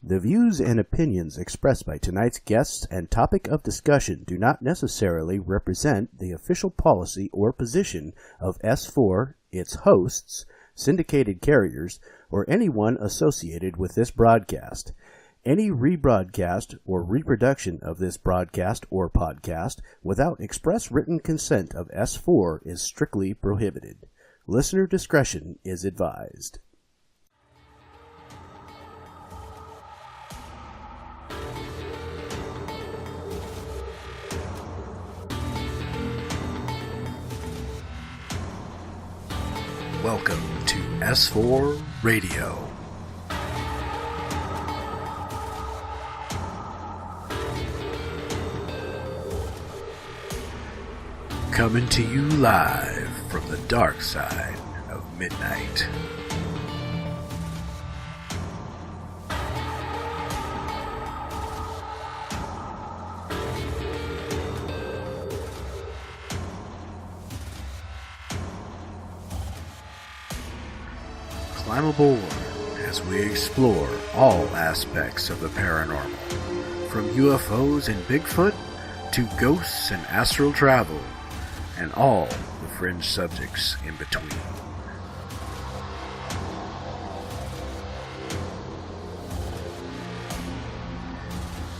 The views and opinions expressed by tonight's guests and topic of discussion do not necessarily represent the official policy or position of S4, its hosts, syndicated carriers, or anyone associated with this broadcast. Any rebroadcast or reproduction of this broadcast or podcast without express written consent of S4 is strictly prohibited. Listener discretion is advised. Welcome to S4 Radio. Coming to you live from the dark side of midnight. Climb aboard as we explore all aspects of the paranormal, from UFOs and Bigfoot to ghosts and astral travel, and all the fringe subjects in between.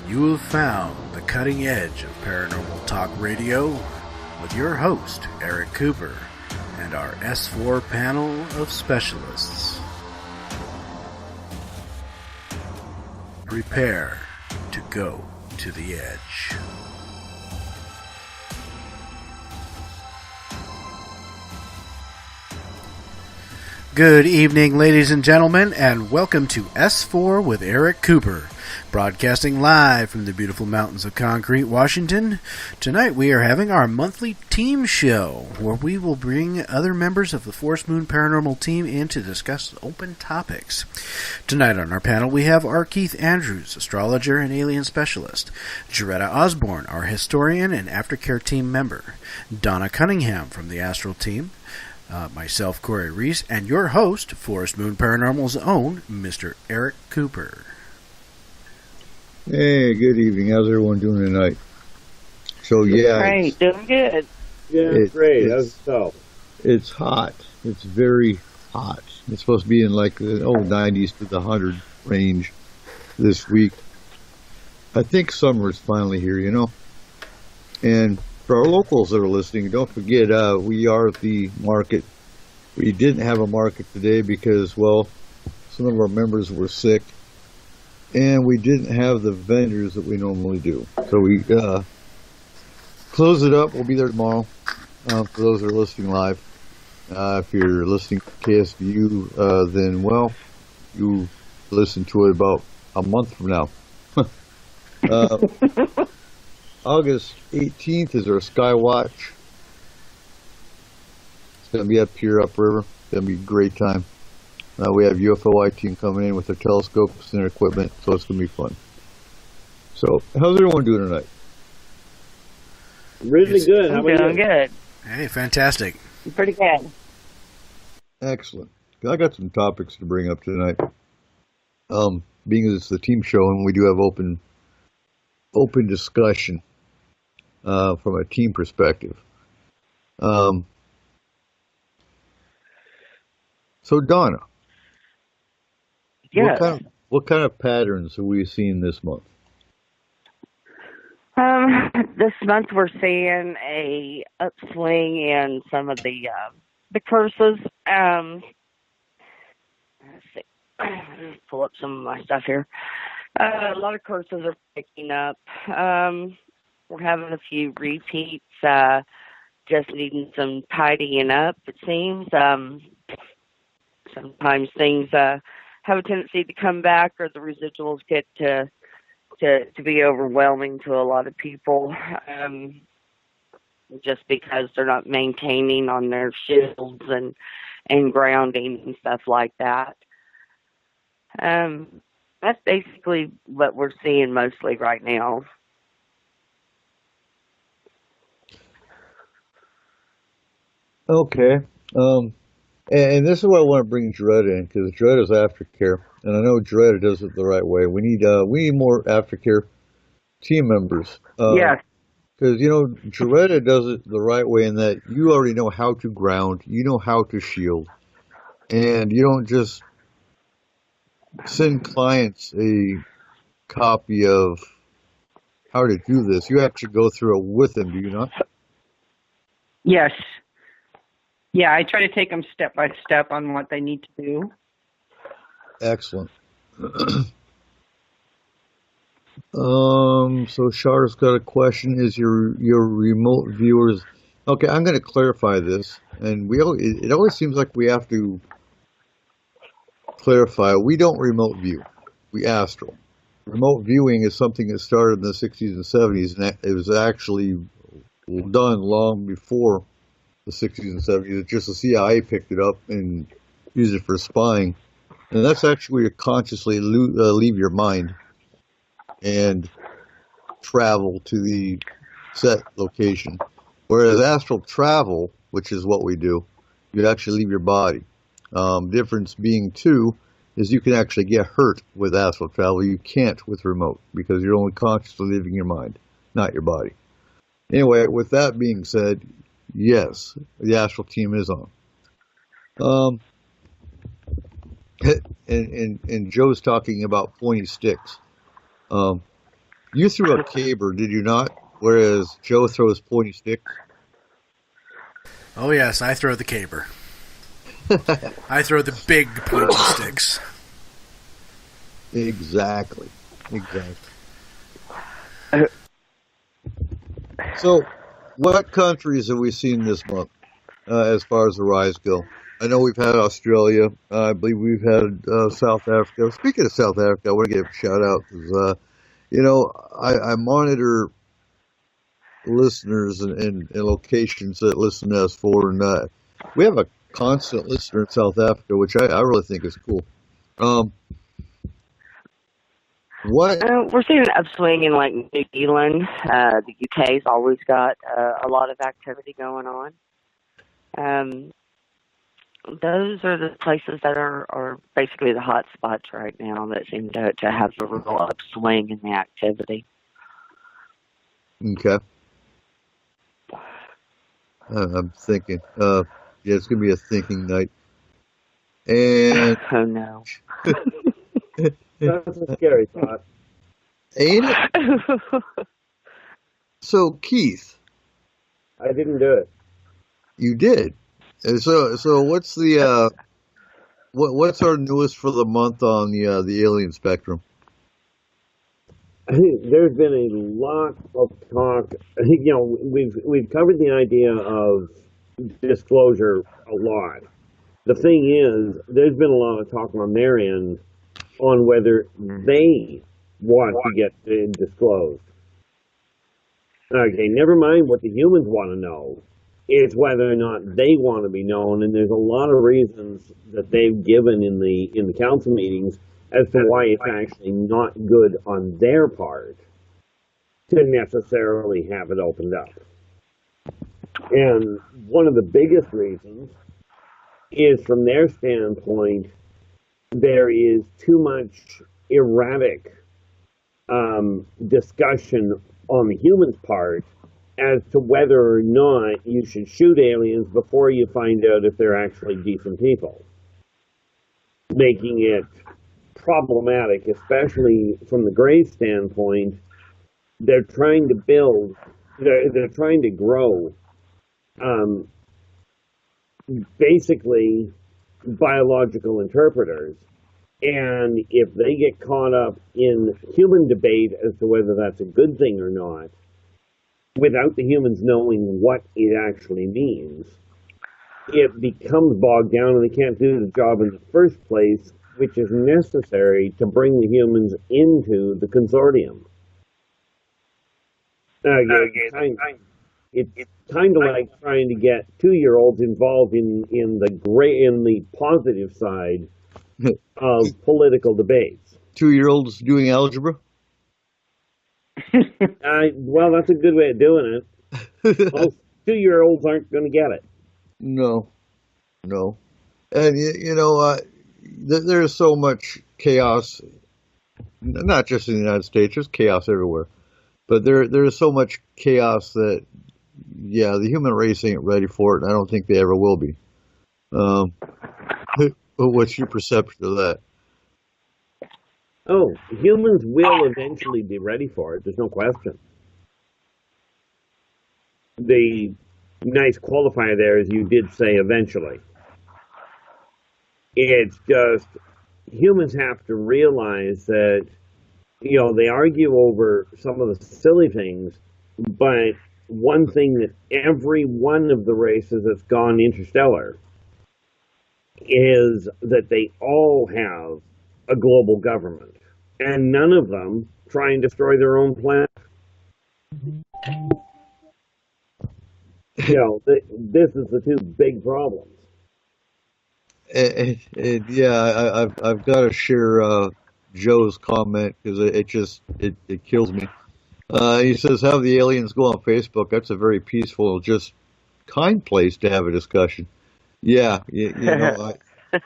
You have found the cutting edge of paranormal talk radio with your host, Eric Cooper, and our S4 panel of specialists. Prepare to go to the edge. Good evening, ladies and gentlemen, and welcome to S4 with Eric Cooper, broadcasting live from the beautiful mountains of Concrete, Washington. Tonight we are having our monthly team show, where we will bring other members of the Forest Moon Paranormal team in to discuss open topics. Tonight on our panel we have R. Keith Andrews, astrologer and alien specialist, Jaretta Osborne, our historian and aftercare team member, Donna Cunningham from the Astral team, myself, Corey Reese, and your host, Forest Moon Paranormal's own, Mr. Eric Cooper. Hey, good evening. How's everyone doing tonight? So, yeah. Great, doing good. Yeah, great. How's yourself? It's hot. It's very hot. It's supposed to be in like the 90s to the 100 range this week. I think summer is finally here, you know. And for our locals that are listening, don't forget, we are at the market. We didn't have a market today because, well, some of our members were sick, and we didn't have the vendors that we normally do. So we close it up. We'll be there tomorrow for those that are listening live. If you're listening to KSVU, then, well, you listen to it about a month from now. August 18th is our Sky Watch. It's going to be up here, upriver. It's going to be a great time. We have UFO team coming in with their telescopes and their equipment, so it's going to be fun. So, how's everyone doing tonight? Really good. How about you? Good. Hey, fantastic. Pretty good. Excellent. I got some topics to bring up tonight. Being as it's the team show and we do have open discussion from a team perspective. So Donna, Yeah. what kind of patterns are we seeing this month? This month we're seeing a upswing in some of the curses. Let's see. Let's pull up some of my stuff here. A lot of curses are picking up. We're having a few repeats, just needing some tidying up, it seems. Sometimes things have a tendency to come back, or the residuals get to be overwhelming to a lot of people, just because they're not maintaining on their shields and grounding and stuff like that. That's basically what we're seeing mostly right now. Okay. And this is why I want to bring Dread in, because Dread is aftercare, and I know Dread does it the right way. We need more aftercare team members. Yes. Because, Joretta does it the right way in that you already know how to ground, you know how to shield, and you don't just send clients a copy of how to do this. You actually go through it with them, do you not? Yes. Yeah, I try to take them step by step on what they need to do. Excellent. So Char's got a question. Is your remote viewers? Okay, I'm going to clarify this, and it always seems like we have to clarify. We don't remote view. We astral. Remote viewing is something that started in the 60s and 70s, and it was actually done long before the 60s and 70s. It's just the CIA picked it up and used it for spying, and that's actually where you consciously leave your mind and travel to the set location. Whereas astral travel, which is what we do, you actually leave your body. Difference being too is you can actually get hurt with astral travel. You can't with remote because you're only consciously leaving your mind, not your body. Anyway, with that being said, yes, the astral team is on. And Joe's talking about pointy sticks. You threw a caber, did you not? Whereas Joe throws pointy sticks. Oh yes, I throw the caber. I throw the big pointy sticks. Exactly. So, what countries have we seen this month as far as the rise go? I know we've had Australia. I believe we've had South Africa. Speaking of South Africa, I want to give a shout out because, I monitor listeners and locations that listen to us for, and we have a constant listener in South Africa, which I really think is cool. We're seeing an upswing in like New Zealand. The UK's always got a lot of activity going on. Those are the places that are basically the hot spots right now that seem to have a real upswing in the activity. Okay. I'm thinking. Yeah, it's going to be a thinking night. And oh no. That's a scary thought. Ain't it? So, Keith. I didn't do it. You did. And so what's the what's our newest for the month on the alien spectrum? I think there's been a lot of talk. I think we've covered the idea of disclosure a lot. The thing is, there's been a lot of talk on their end on whether they want to get disclosed. Okay, never mind what the humans want to know. It's whether or not they want to be known, and there's a lot of reasons that they've given in the council meetings as to why it's actually not good on their part to necessarily have it opened up. And one of the biggest reasons is, from their standpoint, there is too much erratic discussion on the humans' part as to whether or not you should shoot aliens before you find out if they're actually decent people, making it problematic, especially from the Grey standpoint. They're trying to build, they're trying to grow, basically biological interpreters. And if they get caught up in human debate as to whether that's a good thing or not, without the humans knowing what it actually means, it becomes bogged down and they can't do the job in the first place, which is necessary to bring the humans into the consortium. It's kind of like trying to get 2-year-olds involved in the positive side of political debates. 2-year-olds doing algebra? Well, that's a good way of doing it. Most 2-year-olds aren't going to get it. No. And there's so much chaos, not just in the United States. There's chaos everywhere, but there's so much chaos that, yeah, the human race ain't ready for it, and I don't think they ever will be. What's your perception of that? Oh, humans will eventually be ready for it. There's no question. The nice qualifier there is you did say eventually. It's just humans have to realize that, they argue over some of the silly things, but one thing that every one of the races that's gone interstellar is that they all have a global government, and none of them try and destroy their own planet. This is the two big problems. Yeah, I've got to share Joe's comment because it kills me. He says, "Have the aliens go on Facebook. That's a very peaceful, just kind place to have a discussion." Yeah,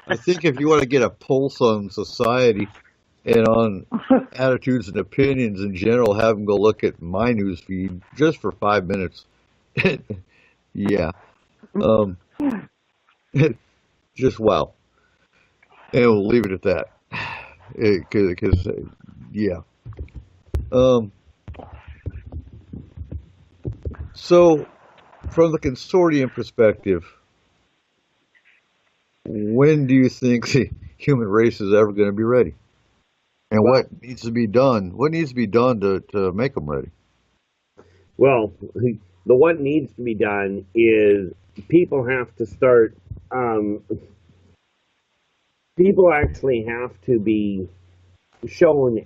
I think if you want to get a pulse on society and on attitudes and opinions in general, have them go look at my news feed just for 5 minutes. Yeah. Just wow. And we'll leave it at that. Because, yeah. So, from the consortium perspective, when do you think the human race is ever going to be ready? And what needs to be done? What needs to be done to make them ready? Well, the what needs to be done is people have to start. People actually have to be reshown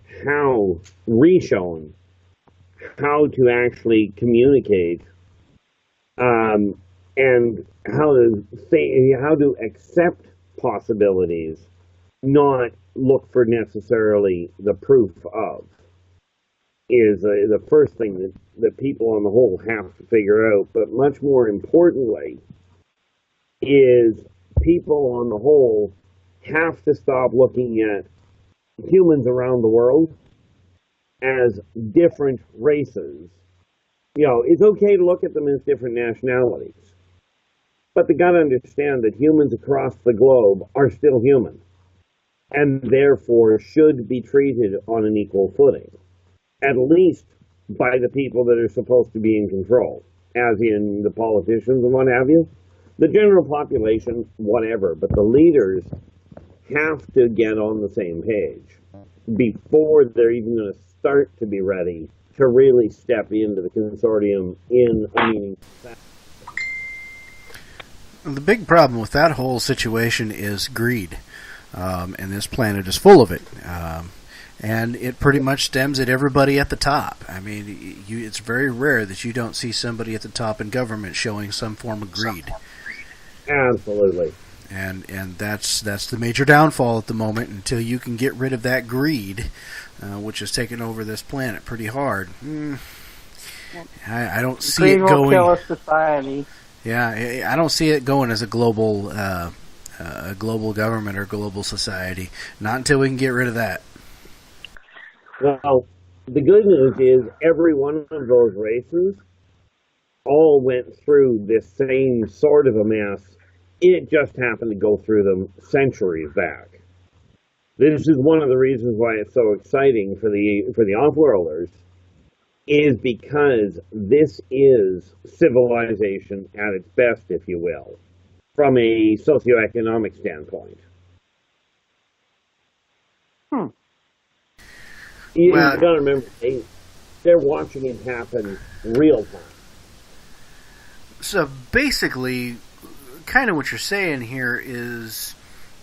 how to actually communicate, and how to accept possibilities, not look for necessarily the proof of, is the first thing that people on the whole have to figure out. But much more importantly is people on the whole have to stop looking at humans around the world as different races. It's okay to look at them as different nationalities, but they got to understand that humans across the globe are still human, and therefore should be treated on an equal footing, at least by the people that are supposed to be in control, as in the politicians and what have you. The general population, whatever, but the leaders have to get on the same page before they're even going to start to be ready to really step into the consortium in a meaningful fashion. The big problem with that whole situation is greed, and this planet is full of it. And it pretty much stems at everybody at the top. I mean, it's very rare that you don't see somebody at the top in government showing some form of greed. Absolutely. And that's the major downfall at the moment. Until you can get rid of that greed, which has taken over this planet pretty hard. I don't see it going. Kill a society. Yeah, I don't see it going as a global government or global society. Not until we can get rid of that. Well, the good news is every one of those races all went through this same sort of a mess. It just happened to go through them centuries back. This is one of the reasons why it's so exciting for the Offworlders, is because this is civilization at its best, if you will, from a socioeconomic standpoint. You got to remember, they're watching it happen real time. So basically, kind of what you're saying here is,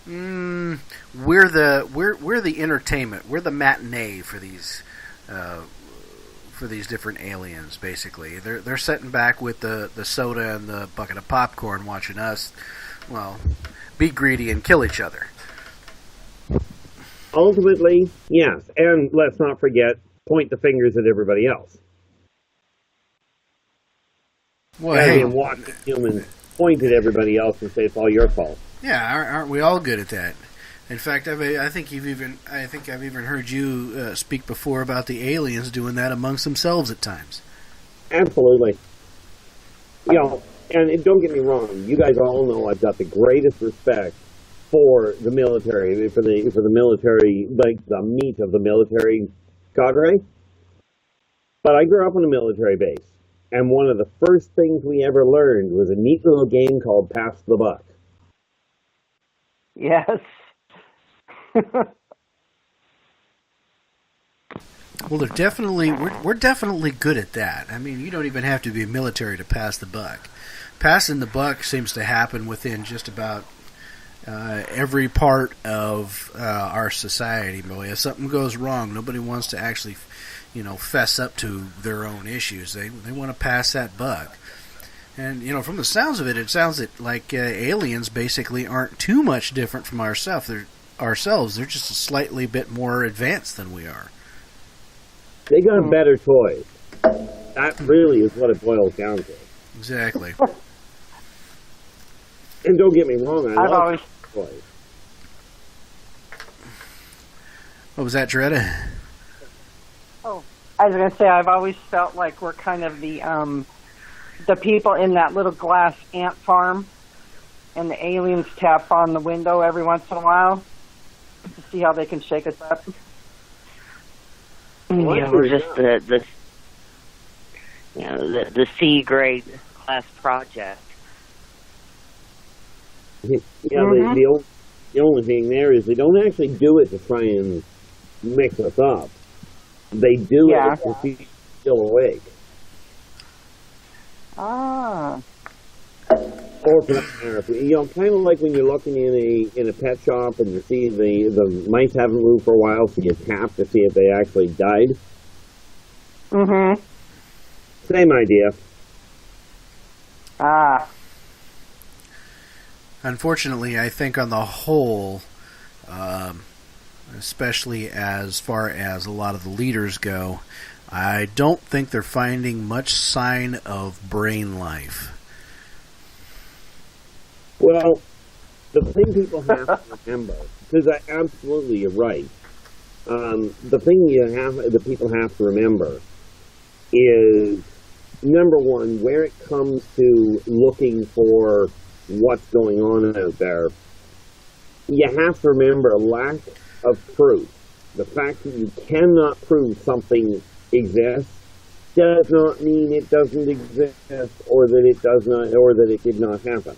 we're the entertainment, we're the matinee for these different aliens. Basically, they're sitting back with the soda and the bucket of popcorn, watching us, be greedy and kill each other. Ultimately, yes, and let's not forget, point the fingers at everybody else. Well, hey, watch humans point at everybody else and say it's all your fault. Yeah, aren't we all good at that? In fact, I think I've even heard you speak before about the aliens doing that amongst themselves at times. Absolutely. You know, and don't get me wrong, you guys all know I've got the greatest respect for the military, for the military, like the meat of the military cadre. But I grew up on a military base, and one of the first things we ever learned was a neat little game called Pass the Buck. Yes. Well, we're definitely good at that. I mean, you don't even have to be military to pass the buck. Passing the buck seems to happen within just about every part of our society. Boy, if something goes wrong, nobody wants to actually, fess up to their own issues. They want to pass that buck. And from the sounds of it, it sounds like aliens basically aren't too much different from ourselves. They're just a slightly bit more advanced than we are. They got better toys. That really is what it boils down to. Exactly. And don't get me wrong, I love toys. What was that, Dretta? Oh, I was going to say, I've always felt like we're kind of the people in that little glass ant farm, and the aliens tap on the window every once in a while to see how they can shake us up. Yeah, we're just the C grade class project. The only thing there is they don't actually do it to try and mix us up. They do it to keep us still awake. Ah. Or for that matter, kind of like when you're looking in a pet shop and you see the mice haven't moved for a while, so you tap to see if they actually died. Mm-hmm. Same idea. Ah. Unfortunately, I think on the whole, especially as far as a lot of the leaders go, I don't think they're finding much sign of brain life. Well, the thing people have to remember, because absolutely you're right. The thing the people have to remember is, number one, where it comes to looking for what's going on out there, you have to remember lack of proof. The fact that you cannot prove something exists does not mean it doesn't exist, or that it does not, or that it did not happen.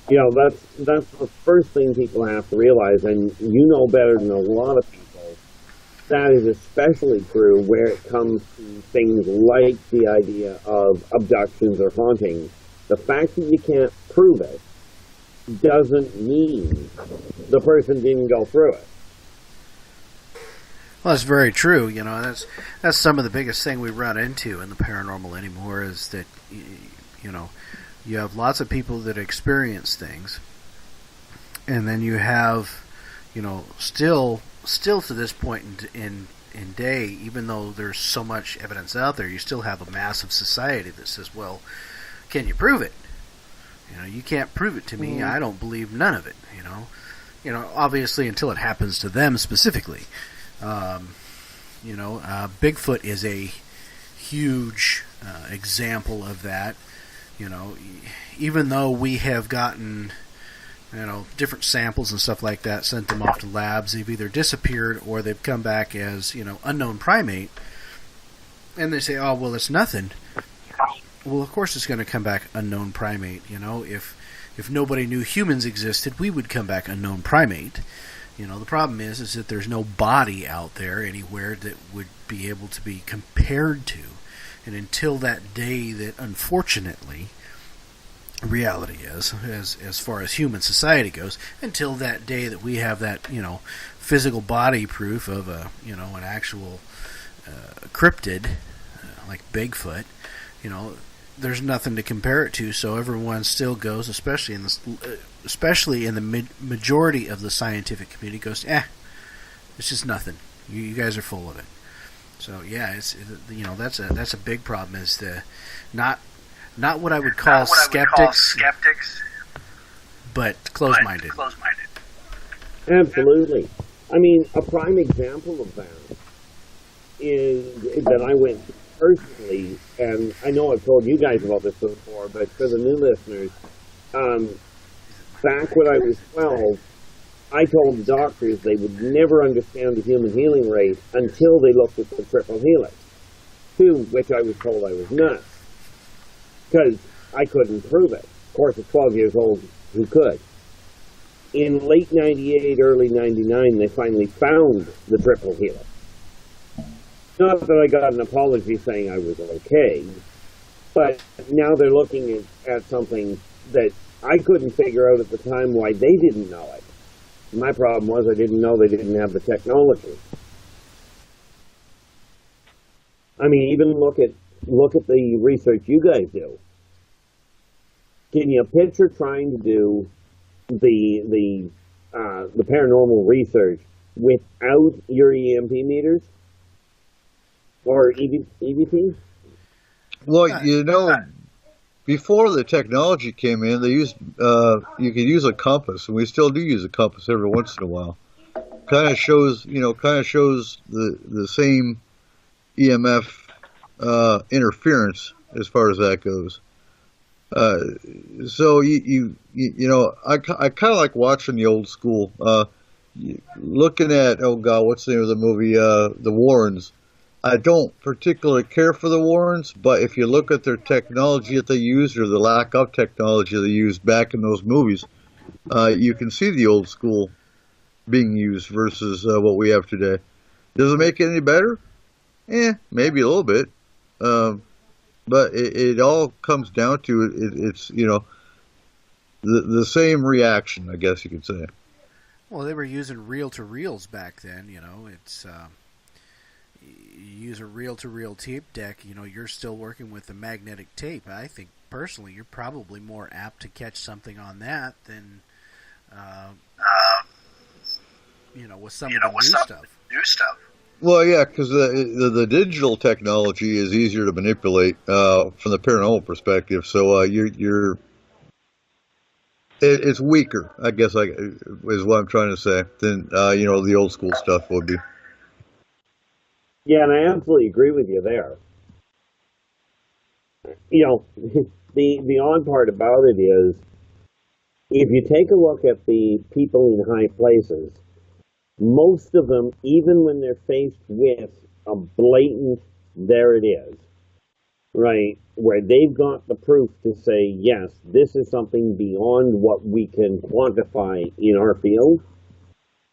That's the first thing people have to realize, and you know better than a lot of people, that is especially true where it comes to things like the idea of abductions or hauntings. The fact that you can't prove it doesn't mean the person didn't go through it. Well, that's very true. That's some of the biggest thing we run into in the paranormal anymore is that, you have lots of people that experience things, and then you have, still to this point in day, even though there's so much evidence out there, you still have a massive society that says, well, can you prove it? You can't prove it to me. I don't believe none of it. Obviously until it happens to them specifically. Bigfoot is a huge example of that. Even though we have gotten, different samples and stuff like that, sent them off to labs, they've either disappeared or they've come back as, unknown primate. And they say, oh, well, it's nothing. Well, of course it's going to come back unknown primate. If nobody knew humans existed, we would come back unknown primate. The problem is that there's no body out there anywhere that would be able to be compared to. And until that day that, unfortunately, reality is, as far as human society goes, until that day that we have that, physical body proof of an actual cryptid, like Bigfoot, there's nothing to compare it to. So everyone still goes, especially in the majority of the scientific community, goes, it's just nothing. You guys are full of it. So yeah, that's a big problem, is the not not what I would call skeptics, but close-minded. Absolutely. I mean, a prime example of that is that I went personally, and I know I've told you guys about this before, but for the new listeners, back when I was 12, I told the doctors they would never understand the human healing rate until they looked at the triple helix, to which I was told I was nuts, because I couldn't prove it. Of course, at 12 years old, who could? In late 98, early 99, they finally found the triple helix. Not that I got an apology saying I was okay, but now they're looking at something that I couldn't figure out at the time why they didn't know it. My problem was I didn't know they didn't have the technology. I mean, even look at the research you guys do. Can you picture trying to do the paranormal research without your EMP meters or EVP? Well, you know, before the technology came in, they used you could use a compass, and we still do use a compass every once in a while. Kind of shows the same EMF interference as far as that goes. So you know, I kind of like watching the old school. Looking at, oh God, what's the name of the movie? The Warrens. I don't particularly care for the Warrens, but if you look at their technology that they used or the lack of technology they used back in those movies, you can see the old school being used versus what we have today. Does it make it any better? Maybe a little bit. But it all comes down to it's you know, the same reaction, I guess you could say. Well, they were using reel-to-reels back then. You know, it's you use a reel-to-reel tape deck. You know, you're still working with the magnetic tape. I think personally, you're probably more apt to catch something on that than you know, with some of the new stuff. Well, yeah, because the digital technology is easier to manipulate from the paranormal perspective. So it's weaker, I guess, is what I'm trying to say, than you know, the old school stuff would be. Yeah, and I absolutely agree with you there. You know, the odd part about it is, if you take a look at the people in high places, most of them, even when they're faced with a blatant, there it is, right, where they've got the proof to say, yes, this is something beyond what we can quantify in our field,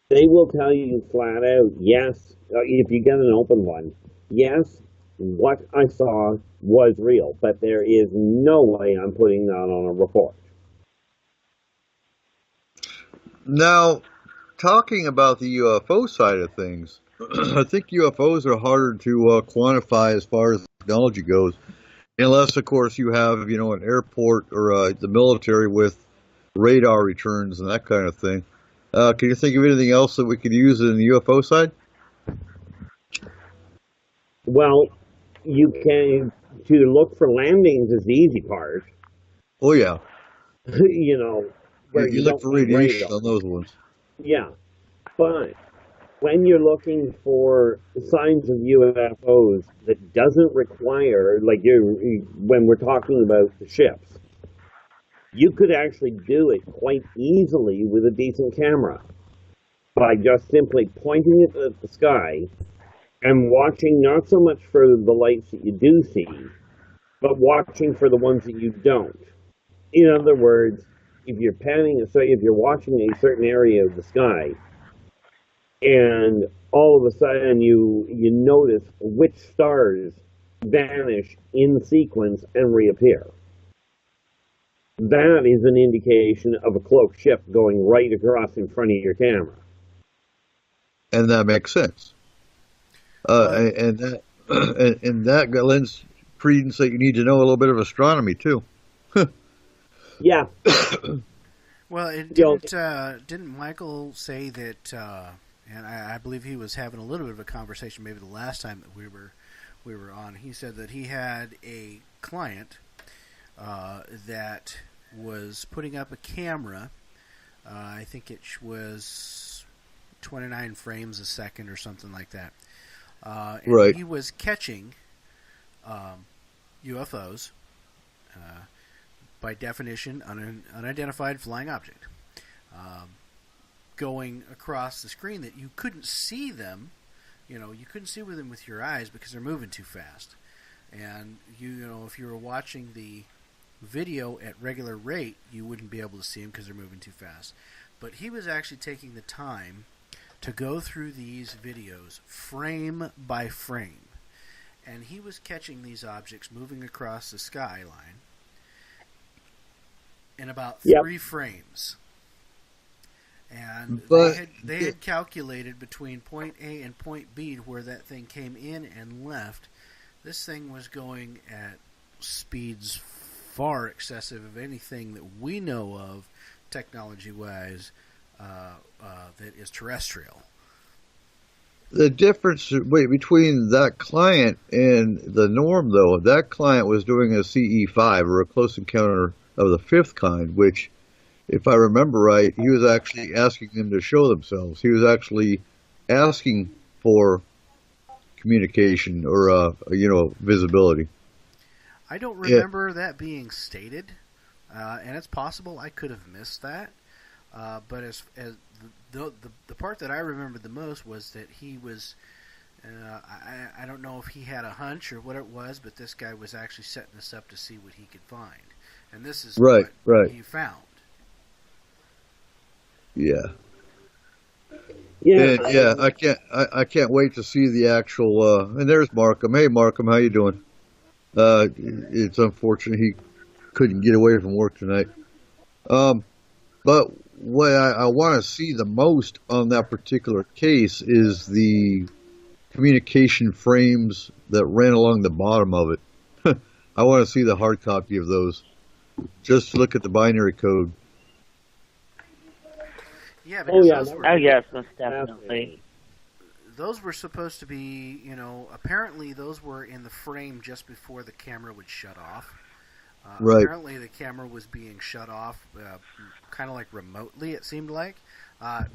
they will tell you flat out, yes, if you get an open one, yes, what I saw was real, but there is no way I'm putting that on a report. Now, talking about the UFO side of things, I think UFOs are harder to quantify as far as technology goes, unless, of course, you have, you know, an airport or the military with radar returns and that kind of thing. Can you think of anything else that we could use in the UFO side? Well, you can, to look for landings is the easy part. Oh, yeah. You know, where you look for radiation on those ones. Yeah, but when you're looking for signs of UFOs that doesn't require, like when we're talking about the ships, you could actually do it quite easily with a decent camera by just simply pointing it at the sky and watching not so much for the lights that you do see, but watching for the ones that you don't. In other words, if you're if you're watching a certain area of the sky, and all of a sudden you notice which stars vanish in sequence and reappear, that is an indication of a cloaked ship going right across in front of your camera. And that makes sense. And that lends credence that you need to know a little bit of astronomy too. Yeah. Well, didn't Michael say that? And I believe he was having a little bit of a conversation, maybe the last time that we were on. He said that he had a client that was putting up a camera. I think it was 29 frames a second or something like that. And Right. he was catching UFOs, by definition, unidentified flying object, going across the screen that you couldn't see them. You couldn't see them with your eyes because they're moving too fast. And if you were watching the video at regular rate, you wouldn't be able to see them because they're moving too fast. But he was actually taking the time to go through these videos frame by frame. And he was catching these objects moving across the skyline in about 3 frames. And they had calculated between point A and point B to where that thing came in and left. This thing was going at speeds far excessive of anything that we know of, technology-wise, that is terrestrial. The difference between that client and the norm, though, that client was doing a CE5, or a close encounter of the fifth kind, which, if I remember right, he was actually asking them to show themselves. He was actually asking for communication or, visibility. I don't remember that being stated, and it's possible I could have missed that. But as the part that I remembered the most was that he was, I don't know if he had a hunch or what it was, but this guy was actually setting this up to see what he could find. And this is what he found. Yeah. Yeah. I can't wait to see the actual. And there's Markham. Hey, Markham, how you doing? It's unfortunate he couldn't get away from work tonight. But what I want to see the most on that particular case is the communication frames that ran along the bottom of it. I want to see the hard copy of those. Just look at the binary code. Yeah, because yes, most definitely. Those were supposed to be, apparently those were in the frame just before the camera would shut off. Right. Apparently the camera was being shut off kind of like remotely, it seemed like.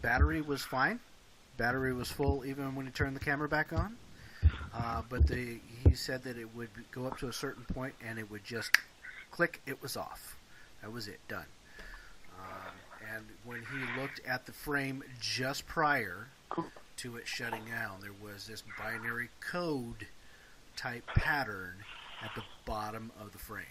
Battery was fine. Battery was full even when he turned the camera back on. But he said that it would go up to a certain point and it would just click, it was off. That was it, done. And when he looked at the frame just prior to it shutting down, there was this binary code type pattern at the bottom of the frame.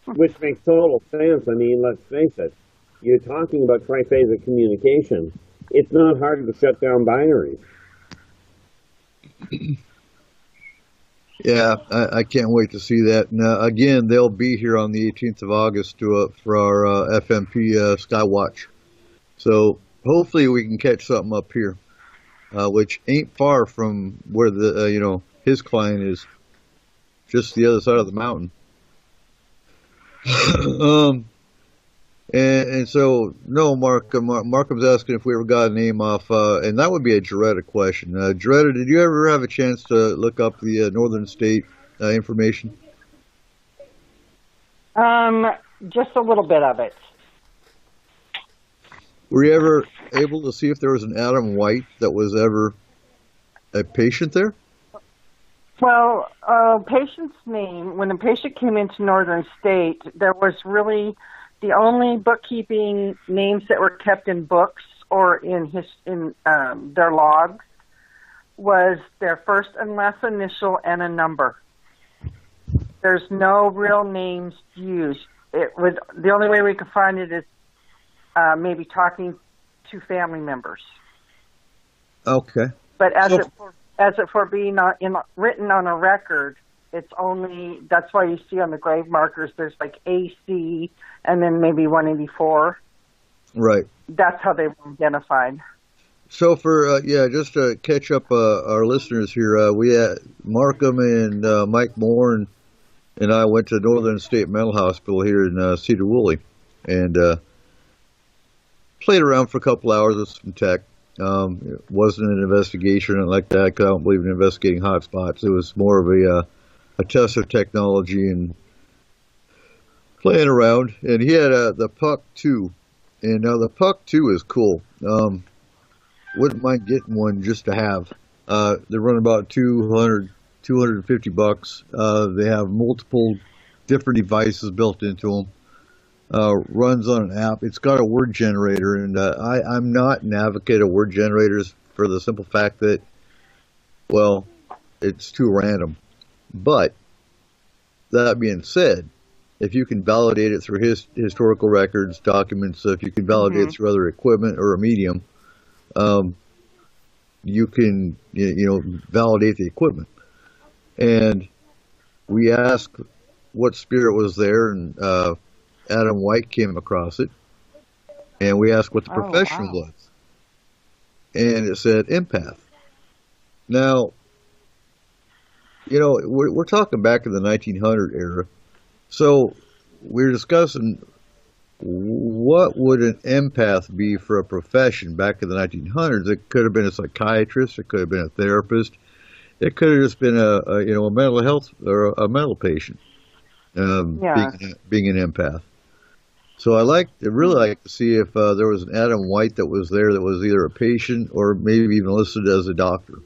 Which makes total sense. I mean, let's face it. You're talking about triphasic communication. It's not hard to shut down binaries. Yeah, I can't wait to see that. And again, they'll be here on the 18th of August for our FMP Skywatch. So hopefully we can catch something up here, which ain't far from where the his client is, just the other side of the mountain. And so, no, Markham's asking if we ever got a name off, and that would be a Jaretta question. Jaretta, did you ever have a chance to look up the Northern State information? Just a little bit of it. Were you ever able to see if there was an Adam White that was ever a patient there? Well, patient's name, when the patient came into Northern State, there was really the only bookkeeping names that were kept in books or in their logs was their first and last initial and a number. There's no real names used. The only way we could find it is maybe talking to family members. Okay. But as it for being written on a record, it's only, that's why you see on the grave markers there's like AC and then maybe 184. Right. That's how they were identified. So for just to catch up our listeners here, we had Markham and Mike Moore and I went to Northern State Mental Hospital here in Cedar Woolley and played around for a couple hours with some tech. It wasn't an investigation like that because I don't believe in investigating hotspots. It was more of a Tesla technology and playing around. And he had the Puck 2. And now the Puck 2 is cool. Wouldn't mind getting one just to have. They're running about $250. They have multiple different devices built into them. Runs on an app. It's got a word generator, and I'm not an advocate of word generators for the simple fact that, well, it's too random. But that being said, if you can validate it through historical records, documents, if you can validate it through other equipment or a medium, you can validate the equipment. And we asked what spirit was there, and Adam White came across it, and we asked what the profession was, and it said empath. Now, we're talking back in the 1900 era, so we're discussing what would an empath be for a profession back in the 1900s. It could have been a psychiatrist, it could have been a therapist, it could have just been a mental health or a mental patient, being an empath. So I'd really like to see if there was an Adam White that was there that was either a patient or maybe even listed as a doctor.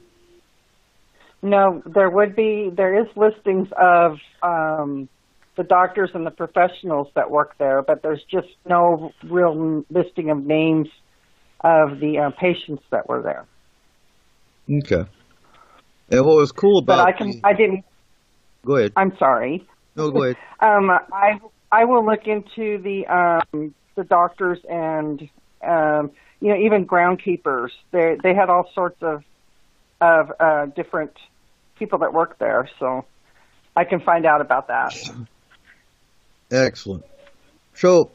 No, there is listings of the doctors and the professionals that work there, but there's just no real listing of names of the patients that were there. Okay. And what was cool about I didn't. Go ahead. I'm sorry. No, go ahead. I will look into the doctors and even groundkeepers. They had all sorts of different people that work there, so I can find out about that. Excellent. So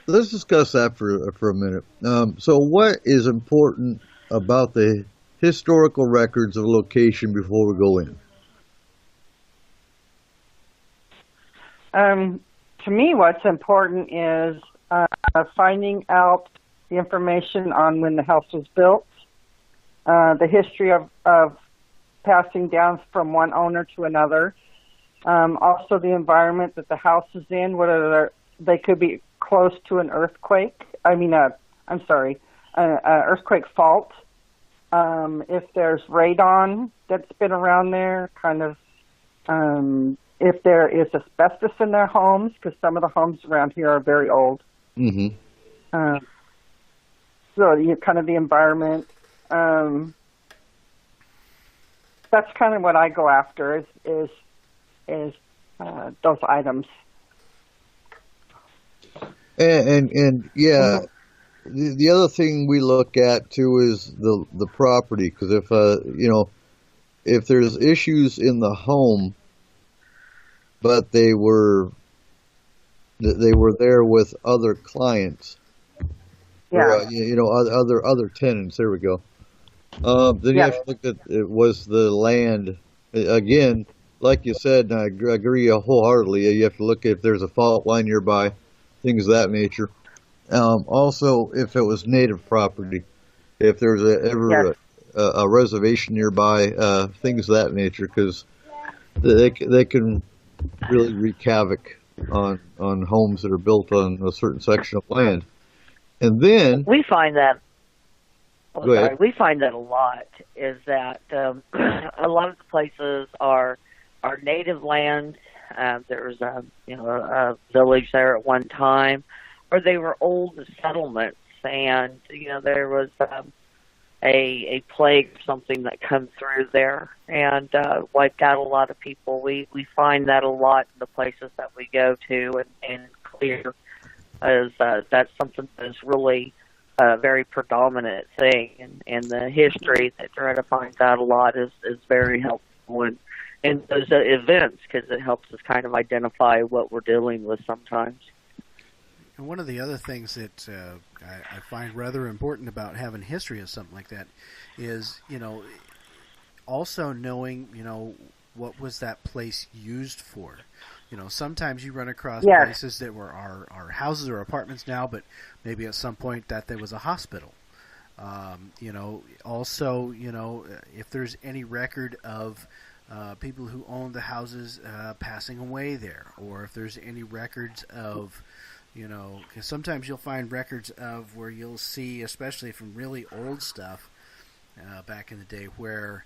let's discuss that for a minute. So what is important about the historical records of a location before we go in? To me, what's important is finding out the information on when the house was built, the history of passing down from one owner to another, also the environment that the house is in, whether they could be close to an earthquake. Earthquake fault. If there's radon that's been around there, if there is asbestos in their homes, because some of the homes around here are very old. Mm-hmm. So the environment. That's kind of what I go after is those items. And yeah, the other thing we look at too is the property, because if there's issues in the home, but they were there with other clients, or, other tenants. There we go. Then you have to look at it was the land again, like you said, and I agree wholeheartedly. You have to look at if there's a fault line nearby, things of that nature. Also, if it was native property, if there's a reservation nearby, things of that nature, because they can really wreak havoc on homes that are built on a certain section of land. And then we find that. Go ahead. We find that a lot is that a lot of the places are native land. There's a village there at one time, or they were old settlements, and there was a plague or something that come through there and wiped out a lot of people. We find that a lot in the places that we go to and clear, as that's something that is really a very predominant thing, and the history that Doretta finds out a lot is very helpful in those events, because it helps us kind of identify what we're dealing with sometimes. And one of the other things that I find rather important about having history of something like that is, also knowing, what was that place used for. Sometimes you run across places that were our houses or apartments now, but maybe at some point that there was a hospital. Also, if there's any record of people who own the houses passing away there, or if there's any records of, because sometimes you'll find records of where you'll see, especially from really old stuff back in the day, where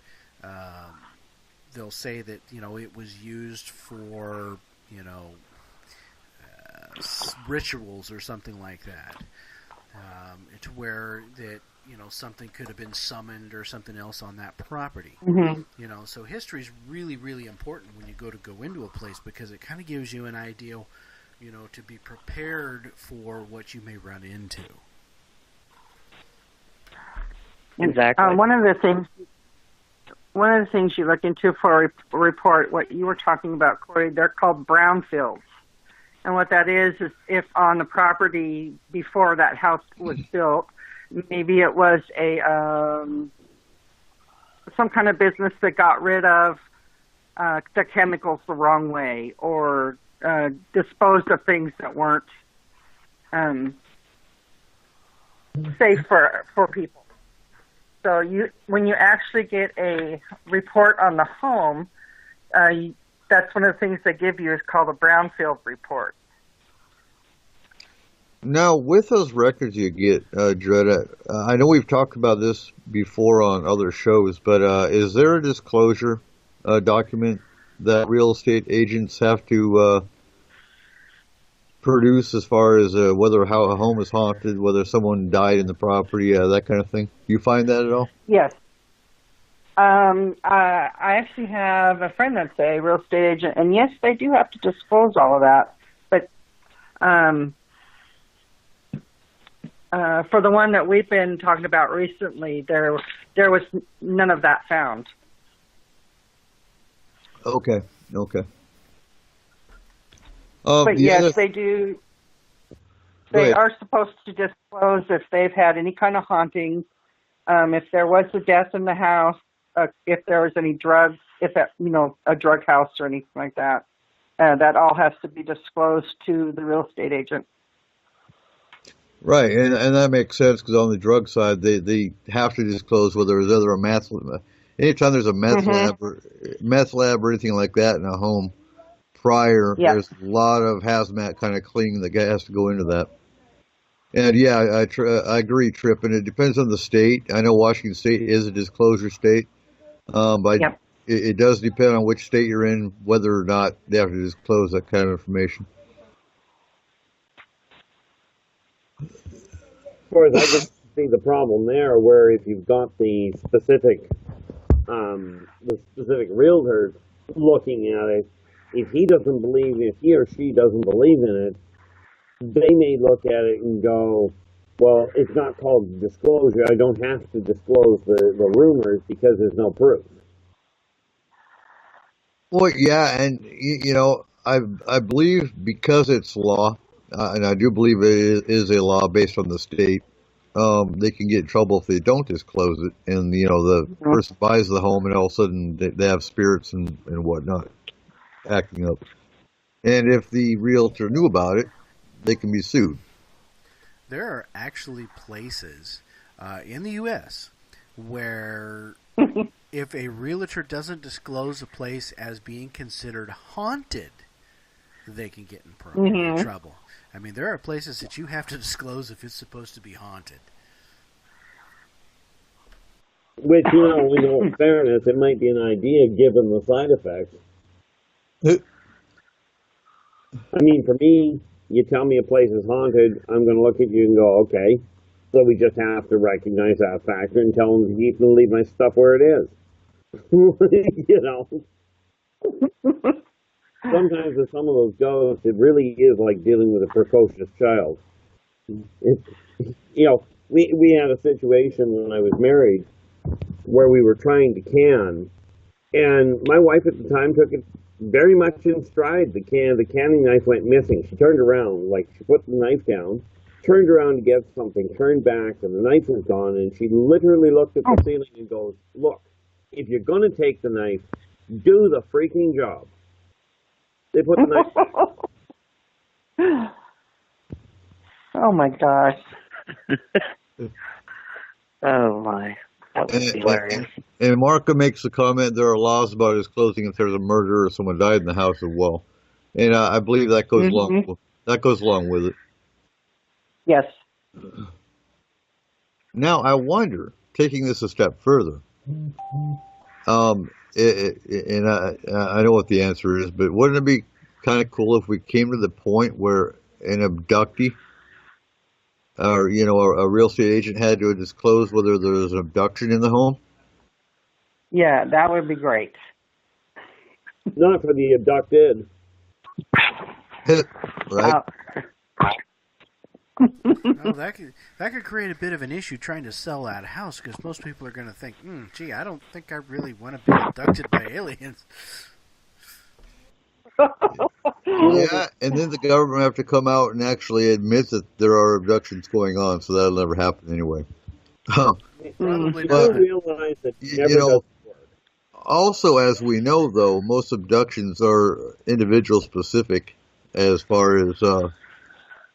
they'll say that it was used for rituals or something like that, to where that something could have been summoned or something else on that property. Mm-hmm. So history is really, really important when you go into a place, because it kind of gives you an idea, to be prepared for what you may run into. Exactly. One of the things you look into for a report, what you were talking about, Corey, they're called brownfields. And what that is if on the property before that house was built, maybe it was some kind of business that got rid of the chemicals the wrong way, or disposed of things that weren't safe for people. So when you actually get a report on the home, that's one of the things they give you is called a brownfield report. Now, with those records you get, Dretta, I know we've talked about this before on other shows, but is there a disclosure document that real estate agents have to produce as far as whether how a home is haunted, whether someone died in the property, that kind of thing? Do you find that at all? Yes. I actually have a friend that's a real estate agent, and yes, they do have to disclose all of that. But for the one that we've been talking about recently, there was none of that found. Okay. But yes, they do. They are supposed to disclose if they've had any kind of haunting, if there was a death in the house, if there was any drugs, if that, a drug house or anything like that. That all has to be disclosed to the real estate agent. Right, and that makes sense, because on the drug side, they have to disclose whether there's a meth. Anytime there's a meth lab or anything like that in a home prior, there's a lot of hazmat kind of cleaning that has to go into that. And yeah, I agree, Tripp, and it depends on the state. I know Washington State is a disclosure state, but it does depend on which state you're in, whether or not they have to disclose that kind of information. Of course, I can see the problem there, where if you've got the specific realtor looking at it, if he or she doesn't believe in it, they may look at it and go, well, it's not called disclosure. I don't have to disclose the rumors because there's no proof. Well, yeah, and I believe, because it's law, and I do believe it is a law based on the state, they can get in trouble if they don't disclose it, and the person buys the home, and all of a sudden they have spirits and whatnot acting up. And if the realtor knew about it, they can be sued. There are actually places in the U.S. where if a realtor doesn't disclose a place as being considered haunted, they can get in trouble. I mean, there are places that you have to disclose if it's supposed to be haunted. Which, in fairness, it might be an idea given the side effects. I mean, for me, you tell me a place is haunted, I'm going to look at you and go, okay. So we just have to recognize that factor and tell them to keep and leave my stuff where it is. Sometimes with some of those ghosts, it really is like dealing with a precocious child. We had a situation when I was married where we were trying to can, and my wife at the time took it very much in stride. The canning knife went missing. She turned around, she put the knife down, turned around to get something, turned back, and the knife was gone, and she literally looked at the ceiling and goes, look, if you're going to take the knife, do the freaking job. They put the knife down. Oh, my gosh. Oh, my. That would be And, hilarious. and Marco makes a comment. There are laws about disclosing if there's a murder or someone died in the house as well, and I believe that goes along with it. Yes. Now I wonder, taking this a step further, and I know what the answer is, but wouldn't it be kind of cool if we came to the point where an abductee or a real estate agent had to disclose whether there was an abduction in the home? Yeah, that would be great. Not for the abducted. Right? Oh, that could create a bit of an issue trying to sell that house, because most people are going to think, gee, I don't think I really want to be abducted by aliens. Yeah, and then the government have to come out and actually admit that there are abductions going on, so that'll never happen anyway. Probably But, not. Realize that you never know, does work. also, as we know, though, most abductions are individual specific as far as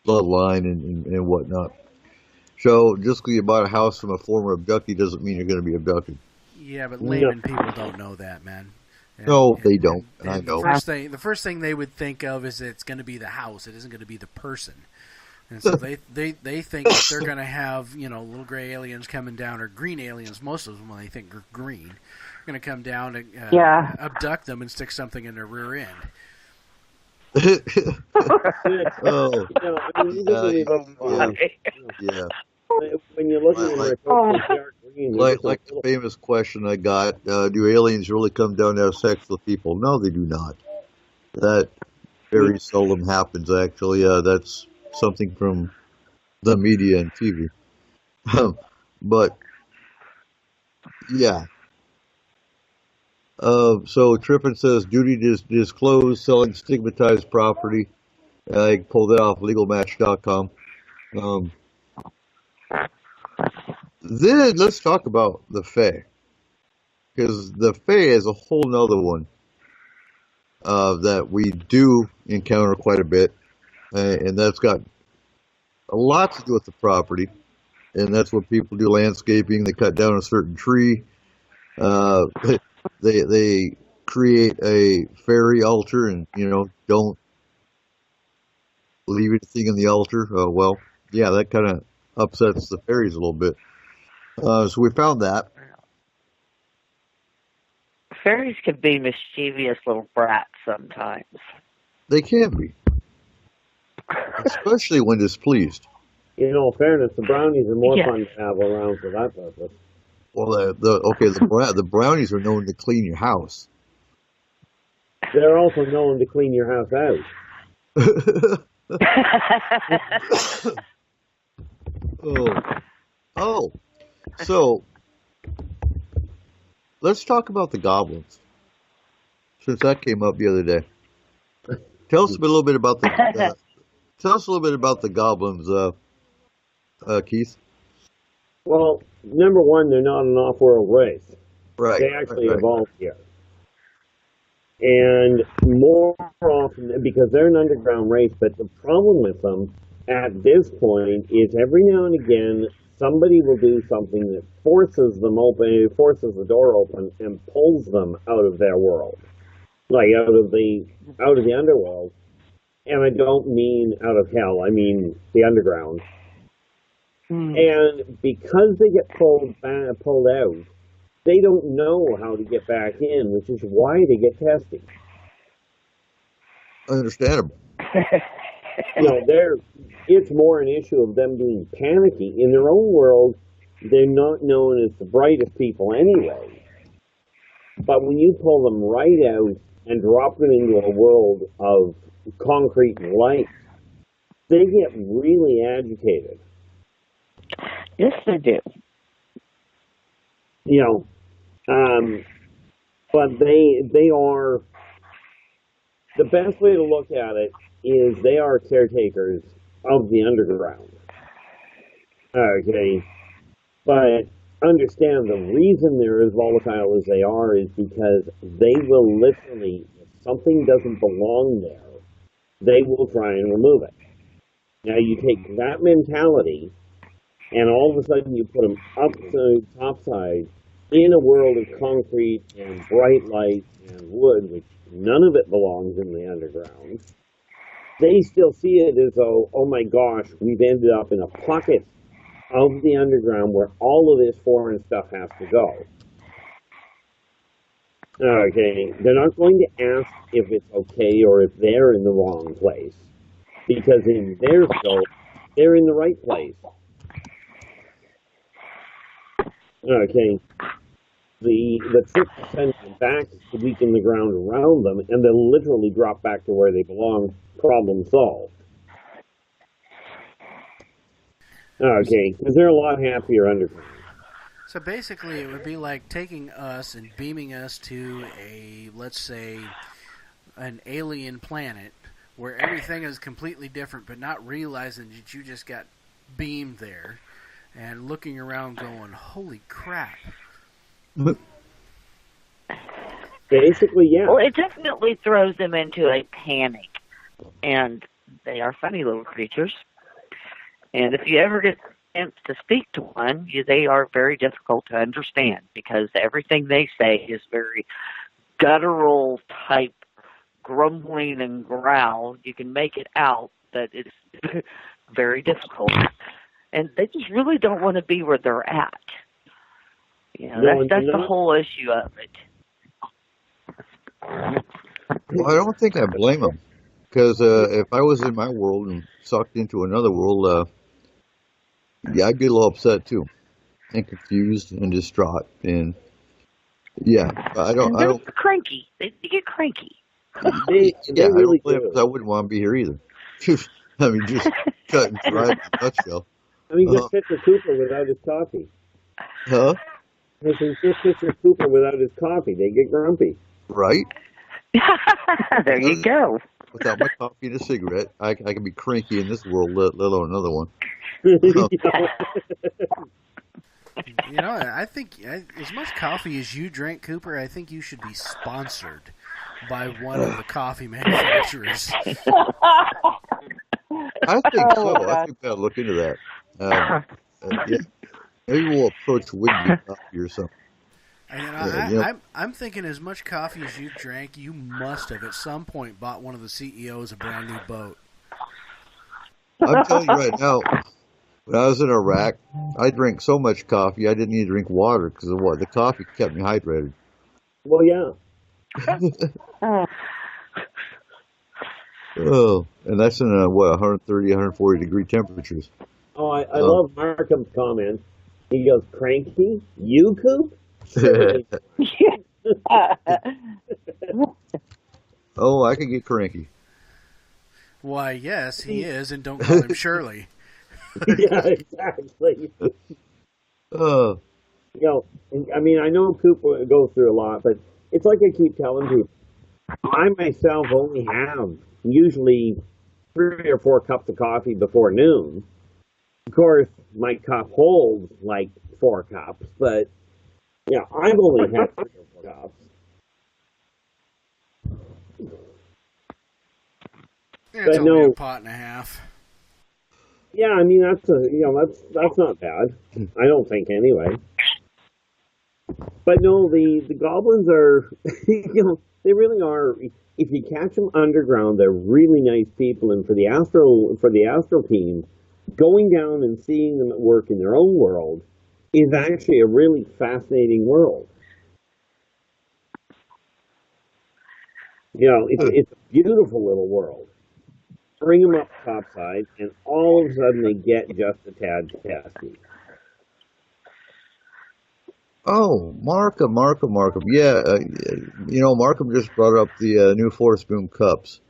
bloodline and whatnot. So just because you bought a house from a former abductee doesn't mean you're going to be abducted. Yeah, but layman people don't know that, man. No, they don't. I know. The first thing they would think of is it's going to be the house. It isn't going to be the person. And so they think that they're going to have, little gray aliens coming down, or green aliens, most of them when they think green, are going to come down and abduct them and stick something in their rear end. Oh, yeah. When you look at Like the famous question I got, do aliens really come down to have sex with people? No, they do not. That very seldom happens, actually. That's something from the media and TV. But, yeah. So Trippin says, duty to disclose selling stigmatized property. I pulled it off legalmatch.com. Then let's talk about the Fae, because the Fae is a whole nother one that we do encounter quite a bit, and that's got a lot to do with the property, and that's what people do landscaping. They cut down a certain tree, they create a fairy altar, and don't leave anything in the altar. Well, yeah, that kind of upsets the fairies a little bit. So we found that. Fairies can be mischievous little brats sometimes. They can be, especially when displeased. In all fairness, the brownies are more fun to have around for that purpose. Well, the brownies are known to clean your house. They're also known to clean your house Oh. So, let's talk about the goblins, since that came up the other day. Tell us a little bit about the goblins, Keith. Well, number one, they're not an off-world race. Right. They actually evolved here. And more often, because they're an underground race, but the problem with them at this point is every now and again, somebody will do something that forces the door open and pulls them out of their world. Like out of the underworld. And I don't mean out of hell, I mean the underground. And because they get pulled out, they don't know how to get back in, which is why they get tested. Understandable. It's more an issue of them being panicky. In their own world, they're not known as the brightest people anyway. But when you pull them right out and drop them into a world of concrete and light, they get really agitated. Yes, they do. But they are, the best way to look at it is they are caretakers of the underground. Okay. But understand the reason they're as volatile as they are is because they will literally, if something doesn't belong there, they will try and remove it. Now you take that mentality and all of a sudden you put them upside, topside, in a world of concrete and bright lights and wood, which none of it belongs in the underground, they still see it as though, oh my gosh, we've ended up in a pocket of the underground where all of this foreign stuff has to go. Okay, they're not going to ask if it's okay or if they're in the wrong place, because in their scope, they're in the right place. Okay, the trick to send them back is to weaken the ground around them, and they'll literally drop back to where they belong. Problem solved. Okay, because they're a lot happier underground. So basically, it would be like taking us and beaming us to a, let's say, an alien planet where everything is completely different, but not realizing that you just got beamed there and looking around going, holy crap. Basically, yeah. Well, it definitely throws them into a panic. And they are funny little creatures. And if you ever get a chance to speak to one, they are very difficult to understand because everything they say is very guttural type grumbling and growl. You can make it out, but it's very difficult. And they just really don't want to be where they're at. You know, that's the whole issue of it. Well, I don't think I blame them. Because if I was in my world and sucked into another world, yeah, I'd be a little upset too, and confused and distraught, and yeah, I don't. Cranky. They get cranky. They really do. I wouldn't want to be here either. I mean, just cut and dry in a nutshell. I mean, just Mr. Cooper without his coffee. Huh? Just Mr. Cooper without his coffee, they get grumpy. Right. There you go. Without my coffee and a cigarette, I can be cranky in this world, let alone another one. You know, I think as much coffee as you drink, Cooper, I think you should be sponsored by one of the coffee manufacturers. I think so. I think I'll look into that. Yeah. Maybe we'll approach Whitney Coffee or something. I'm thinking as much coffee as you drank, you must have at some point bought one of the CEOs a brand new boat. I'm telling you right now, when I was in Iraq, I drank so much coffee I didn't need to drink water because of what? The coffee kept me hydrated. Well, yeah. Oh, and that's in 130, 140 degree temperatures. Oh, I love Markham's comment. He goes, cranky? You, Coop? Sure. Oh, I can get cranky. Why, yes, he is, and don't call him Shirley. Yeah, exactly. Oh. You know, I mean, I know Coop goes through a lot, but it's like I keep telling people, I myself only have usually 3 or 4 cups of coffee before noon. Of course, my cup holds like 4 cups, but yeah, I've only had 3 or 4 cups. It's only a pot and a half. Yeah, I mean that's not bad. I don't think anyway. But no, the goblins are, they really are. If you catch them underground, they're really nice people. And for the astral team, going down and seeing them at work in their own world is actually a really fascinating world. It's a beautiful little world. Bring them up topside, and all of a sudden they get just a tad testy. Oh, Markham. Yeah, Markham just brought up the new Forest Spoon cups,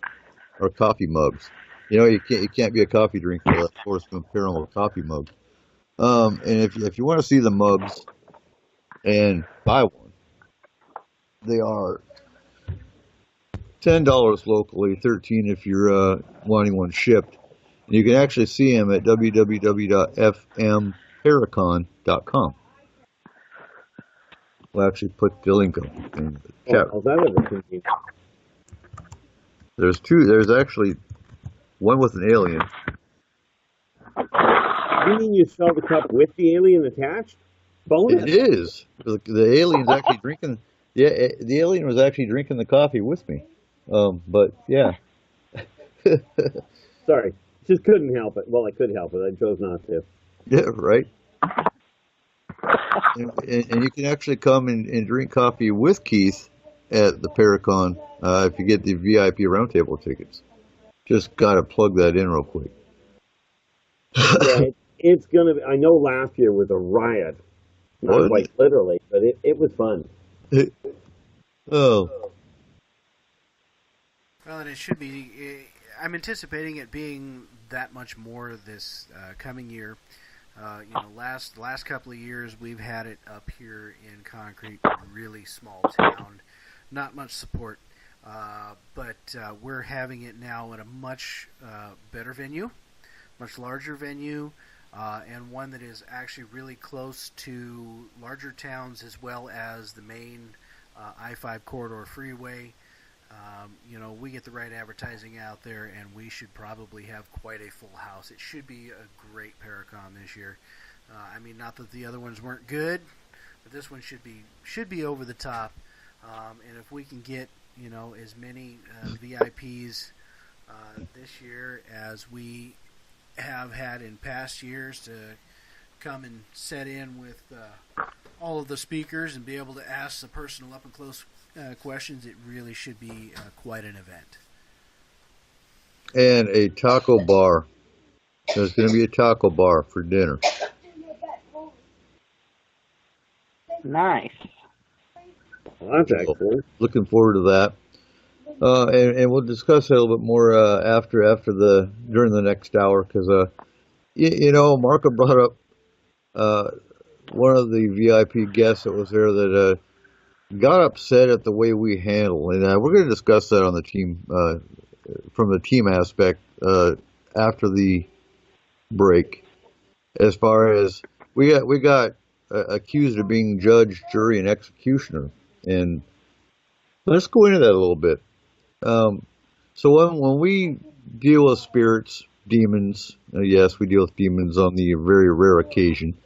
or coffee mugs. You can't be a coffee drinker without a Forest Spoon Pyramid coffee mug. And if you want to see the mugs and buy one, they are $10 locally, $13 if you're wanting one shipped. And you can actually see them at www.fmparacon.com. We'll actually put the link up in the chat. Oh, that is convenient. There's 2. There's actually one with an alien. You mean you sell the cup with the alien attached? Bonus. It is. The alien's actually drinking. Yeah, the alien was actually drinking the coffee with me. But yeah. Sorry, just couldn't help it. Well, I could help it. I chose not to. Yeah, right. And you can actually come and drink coffee with Keith at the Paracon if you get the VIP roundtable tickets. Just gotta plug that in real quick. Yeah, it's gonna be. I know last year was a riot, not quite literally, but it was fun. Oh. Well, and it should be. I'm anticipating it being that much more this coming year. Last couple of years we've had it up here in Concrete, really small town, not much support. But we're having it now at a much better venue, much larger venue, and one that is actually really close to larger towns as well as the main I-5 corridor freeway. We get the right advertising out there, and we should probably have quite a full house. It should be a great Paracon this year. Not that the other ones weren't good, but this one should be over the top. And if we can get as many VIPs this year as we have had in past years to come and set in with all of the speakers and be able to ask the personal up and close questions, it really should be quite an event. And a taco bar. There's going to be a taco bar for dinner. Nice. Well, that's excellent. Looking forward to that. And we'll discuss it a little bit more during the next hour, because Marco brought up one of the VIP guests that was there that got upset at the way we handle, and we're going to discuss that on the team from the team aspect after the break. As far as we got accused of being judge, jury, and executioner, and let's go into that a little bit. So when we deal with spirits, demons, yes, we deal with demons on the very rare occasion,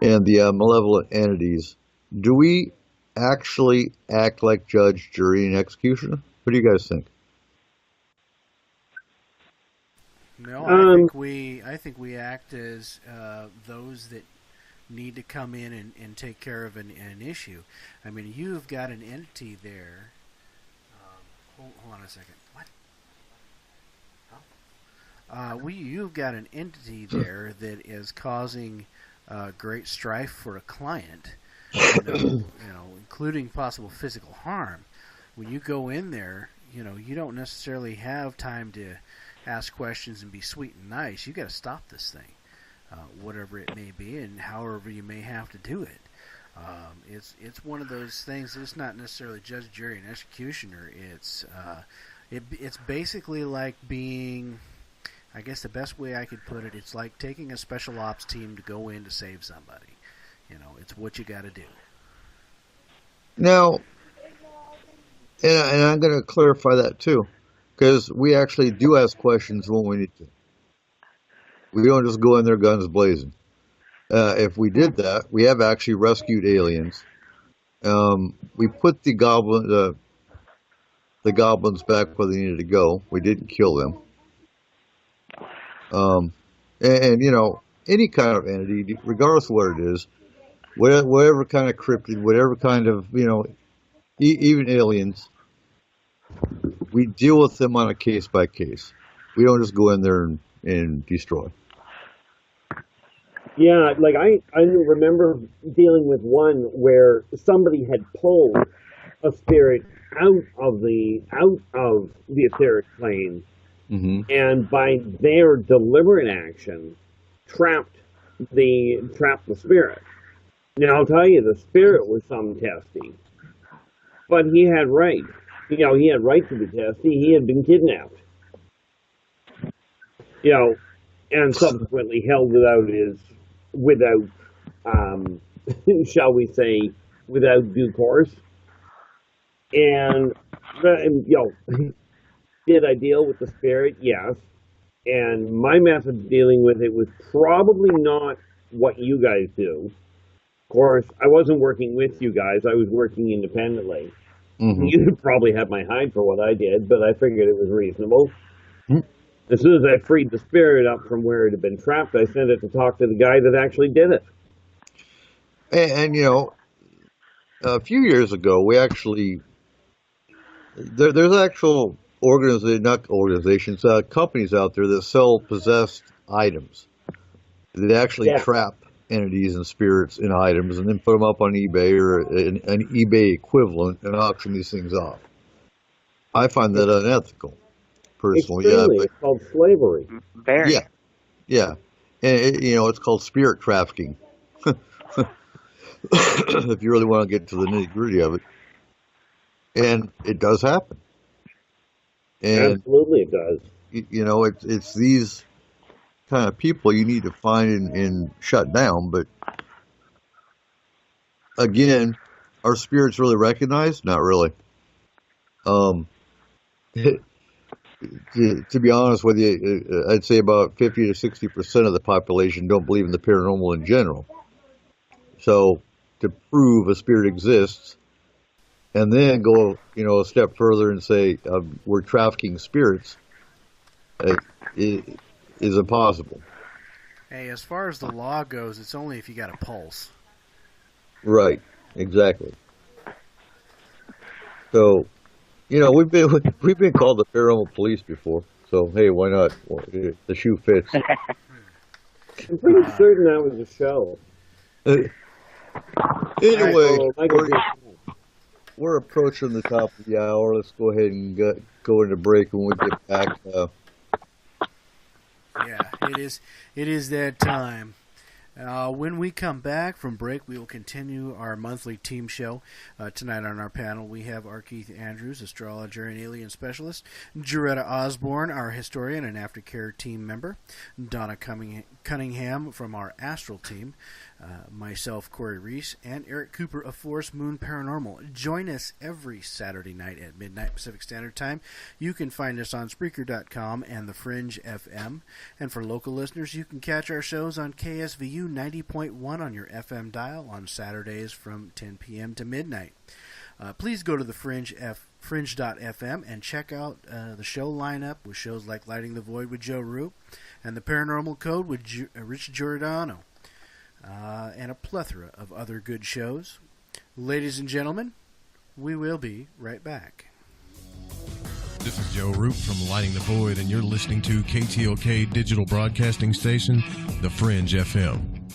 and the malevolent entities, do we actually act like judge, jury, and executioner? What do you guys think? No, I think we act as those that need to come in and take care of an issue. You've got an entity there. Hold on a second. What? You've got an entity there that is causing great strife for a client, including possible physical harm. When you go in there, you don't necessarily have time to ask questions and be sweet and nice. You got to stop this thing, whatever it may be, and however you may have to do it. It's one of those things. It's not necessarily judge, jury, and executioner. It's basically like being, I guess the best way I could put it, it's like taking a special ops team to go in to save somebody. It's what you got to do. Now, and I'm going to clarify that too, because we actually do ask questions when we need to. We don't just go in there guns blazing. If we did that, we have actually rescued aliens. We put the goblins back where they needed to go. We didn't kill them. Any kind of entity, regardless of what it is, whatever kind of cryptid, whatever kind of, even aliens, we deal with them on a case by case. We don't just go in there and destroy. Yeah, like I remember dealing with one where somebody had pulled a spirit out of the etheric plane, Mm-hmm. and by their deliberate action, trapped the spirit. Now I'll tell you, the spirit was some testy, but he had right. He had right to be testy. He had been kidnapped. And subsequently held without shall we say, without due course. And did I deal with the spirit? Yes. And my method of dealing with it was probably not what you guys do. Of course, I wasn't working with you guys. I was working independently. Mm-hmm. You probably had my hide for what I did, but I figured it was reasonable. Mm-hmm. As soon as I freed the spirit up from where it had been trapped, I sent it to talk to the guy that actually did it. And you know, a few years ago, we actually, there's actual companies out there that sell possessed items. They actually trap entities and spirits in items and then put them up on eBay or an eBay equivalent and auction these things off. I find that unethical, personally. Extremely. It's called slavery. Very. Yeah. And it's called spirit trafficking. If you really want to get to the nitty-gritty of it. And it does happen. And, absolutely it does. It's these kind of people you need to find and shut down. But again, are spirits really recognized? Not really. To be honest with you, I'd say about 50 to 60% of the population don't believe in the paranormal in general. So to prove a spirit exists and then go, a step further and say we're trafficking spirits is impossible. Hey, as far as the law goes, it's only if you got a pulse. Right, exactly. So, we've been called the paranormal police before. So hey, why not? Well, the shoe fits. I'm pretty certain that was a show. Anyway, we're approaching the top of the hour. Let's go ahead and go into break when we get back. Yeah, it is that time. When we come back from break, we will continue our monthly team show. Tonight on our panel, we have R. Keith Andrews, astrologer and alien specialist, Jaretta Osborne, our historian and aftercare team member, Donna Cunningham from our astral team, myself, Corey Reese, and Eric Cooper of Forest Moon Paranormal. Join us every Saturday night at midnight Pacific Standard Time. You can find us on Spreaker.com and the Fringe FM. And for local listeners, you can catch our shows on KSVU 90.1 on your FM dial on Saturdays from 10 p.m. to midnight. Please go to the Fringe.fm and check out the show lineup with shows like Lighting the Void with Joe Roop and The Paranormal Code with Rich Giordano. And a plethora of other good shows. Ladies and gentlemen, we will be right back. This is Joe Roop from Lighting the Void, and you're listening to KTLK Digital Broadcasting Station, The Fringe FM.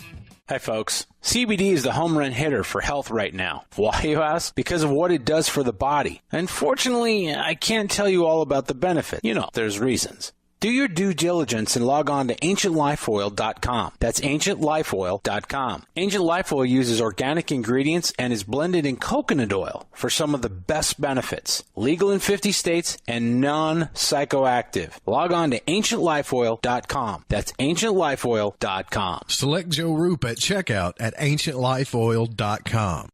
Hi, folks. CBD is the home run hitter for health right now. Why, you ask? Because of what it does for the body. Unfortunately, I can't tell you all about the benefit. There's reasons. Do your due diligence and log on to AncientLifeOil.com. That's AncientLifeOil.com. Ancient Life Oil uses organic ingredients and is blended in coconut oil for some of the best benefits. Legal in 50 states and non-psychoactive. Log on to AncientLifeOil.com. That's AncientLifeOil.com. Select Joe Roop at checkout at AncientLifeOil.com.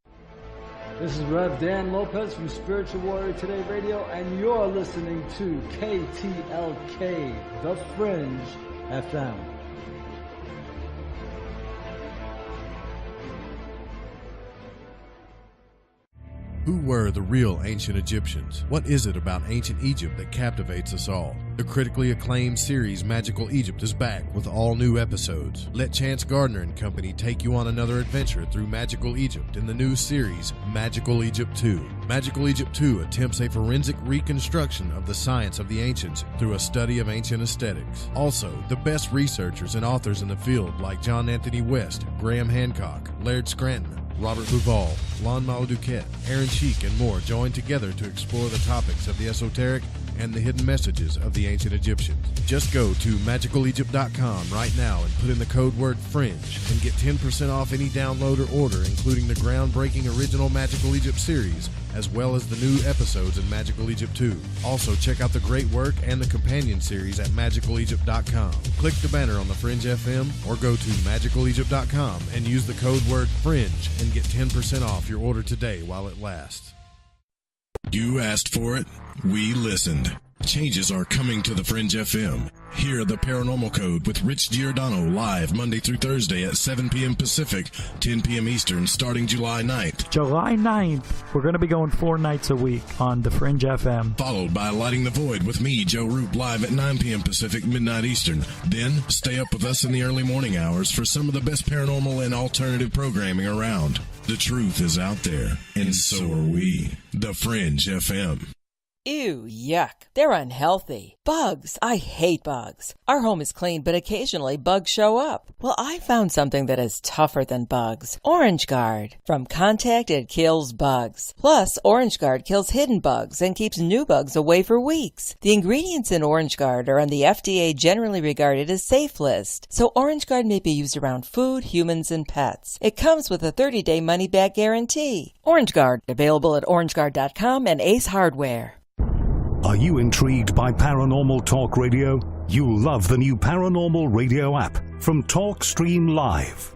This is Rev Dan Lopez from Spiritual Warrior Today Radio, and you're listening to KTLK, The Fringe FM. Who were the real ancient Egyptians? What is it about ancient Egypt that captivates us all? The critically acclaimed series Magical Egypt is back with all new episodes. Let Chance Gardner and company take you on another adventure through Magical Egypt in the new series Magical Egypt 2. Magical Egypt 2 attempts a forensic reconstruction of the science of the ancients through a study of ancient aesthetics. Also, the best researchers and authors in the field like John Anthony West, Graham Hancock, Laird Scranton, Robert Bouval, Lon Duquette, Aaron Cheek, and more join together to explore the topics of the esoteric and the hidden messages of the ancient Egyptians. Just go to MagicalEgypt.com right now and put in the code word FRINGE and get 10% off any download or order, including the groundbreaking original Magical Egypt series, as well as the new episodes in Magical Egypt 2. Also, check out the great work and the companion series at MagicalEgypt.com. Click the banner on the Fringe FM or go to MagicalEgypt.com and use the code word FRINGE and get 10% off your order today while it lasts. You asked for it. We listened. Changes are coming to the Fringe FM. Hear the Paranormal Code with Rich Giordano live Monday through Thursday at 7 p.m. Pacific, 10 p.m. Eastern, starting July 9th. July 9th, we're going to be going 4 nights a week on the Fringe FM. Followed by Lighting the Void with me, Joe Roop, live at 9 p.m. Pacific, midnight Eastern. Then, stay up with us in the early morning hours for some of the best paranormal and alternative programming around. The truth is out there, and so are we. The Fringe FM. Ew, yuck. They're unhealthy. Bugs. I hate bugs. Our home is clean, but occasionally bugs show up. Well, I found something that is tougher than bugs. Orange Guard. From contact, it kills bugs. Plus, Orange Guard kills hidden bugs and keeps new bugs away for weeks. The ingredients in Orange Guard are on the FDA generally regarded as safe list, so Orange Guard may be used around food, humans, and pets. It comes with a 30-day money-back guarantee. Orange Guard. Available at orangeguard.com and Ace Hardware. Are you intrigued by Paranormal Talk Radio? You'll love the new Paranormal Radio app from TalkStream Live.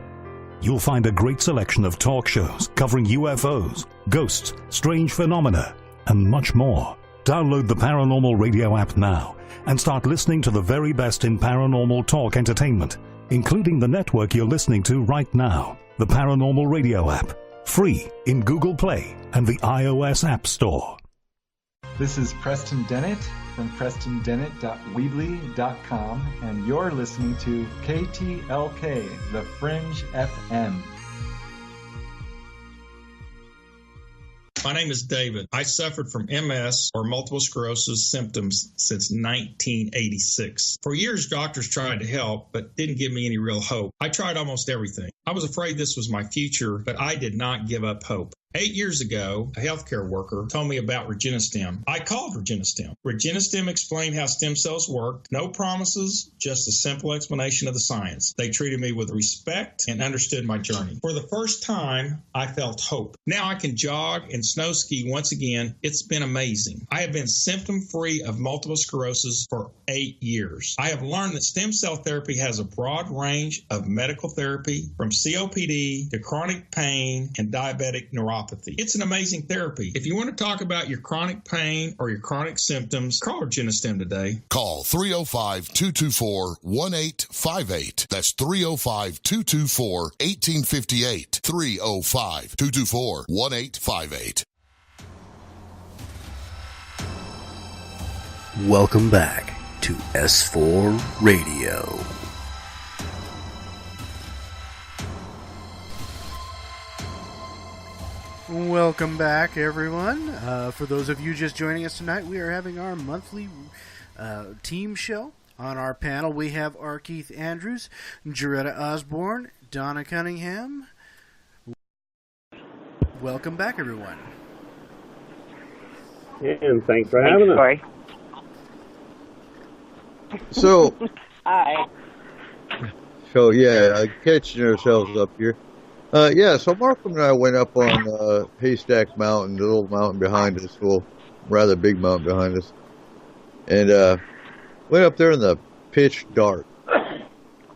You'll find a great selection of talk shows covering UFOs, ghosts, strange phenomena, and much more. Download the Paranormal Radio app now and start listening to the very best in paranormal talk entertainment, including the network you're listening to right now. The Paranormal Radio app, free in Google Play and the iOS App Store. This is Preston Dennett from PrestonDennett.weebly.com, and you're listening to KTLK, The Fringe FM. My name is David. I suffered from MS, or multiple sclerosis symptoms, since 1986. For years, doctors tried to help, but didn't give me any real hope. I tried almost everything. I was afraid this was my future, but I did not give up hope. 8 years ago, a healthcare worker told me about ReginaStem. I called ReginaStem. ReginaStem explained how stem cells worked. No promises, just a simple explanation of the science. They treated me with respect and understood my journey. For the first time, I felt hope. Now I can jog and snow ski once again. It's been amazing. I have been symptom-free of multiple sclerosis for 8 years. I have learned that stem cell therapy has a broad range of medical therapy, from COPD to chronic pain and diabetic neuropathy. It's an amazing therapy. If you want to talk about your chronic pain or your chronic symptoms, call ReginaStem today. Call 305-224-1858. That's 305-224-1858. 305-224-1858. Welcome back to S4 Radio. Welcome back, everyone. For those of you just joining us tonight, we are having our monthly team show. On our panel, we have R. Keith Andrews, Jaretta Osborne, Donna Cunningham. Welcome back, everyone. And thanks for having us. So, Hi. catching ourselves up here. So Markham and I went up on Haystack Mountain, the little mountain behind us, rather big mountain behind us, and went up there in the pitch dark.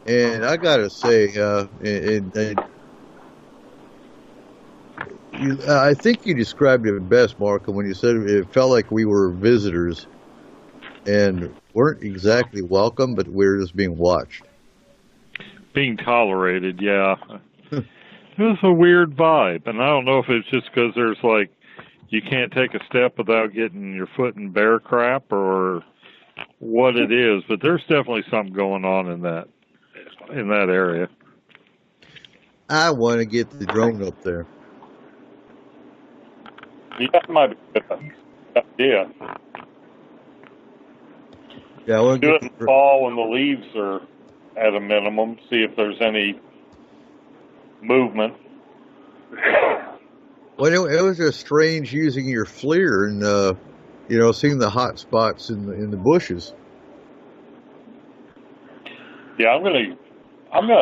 And I gotta say, I think you described it best, Markham, when you said it felt like we were visitors and weren't exactly welcome, but we were just being watched. Being tolerated, yeah. It was a weird vibe, and I don't know if it's just because there's you can't take a step without getting your foot in bear crap or what it is, but there's definitely something going on in that area. I want to get the drone up there. Yeah, that might be a good idea. Yeah, I want to do it in the fall when the leaves are at a minimum, see if there's any movement. Well, it was just strange using your FLIR and seeing the hot spots in the bushes. Yeah, I'm gonna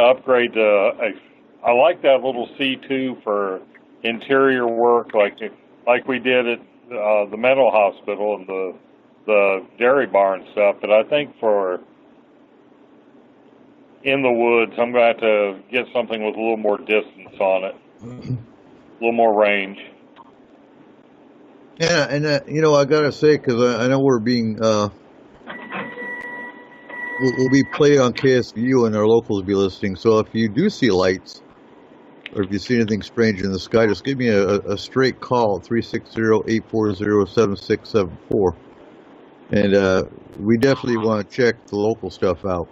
upgrade I like that little C2 for interior work, like we did at the mental hospital and the dairy barn stuff. But I think for in the woods, I'm going to have to get something with a little more distance on it, a little more range. Yeah, and I got to say, because I know we're being will be played on KSVU and our locals will be listening. So if you do see lights or if you see anything strange in the sky, just give me a straight call, 360-840-7674. And we definitely want to check the local stuff out.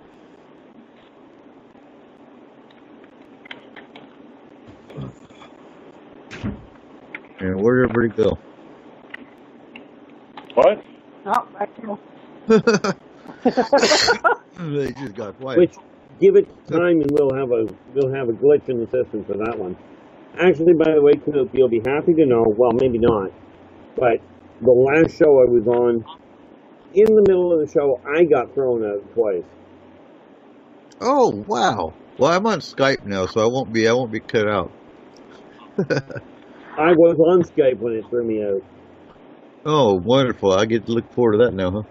And where did everybody go? What? Oh, I know. They just got quiet. Which, give it time, and we'll have a glitch in the system for that one. Actually, by the way, Coop, you'll be happy to know. Well, maybe not, but the last show I was on, in the middle of the show, I got thrown out twice. Oh wow! Well, I'm on Skype now, so I won't be cut out. I was on Skype when it threw me out. Oh, wonderful! I get to look forward to that now, huh?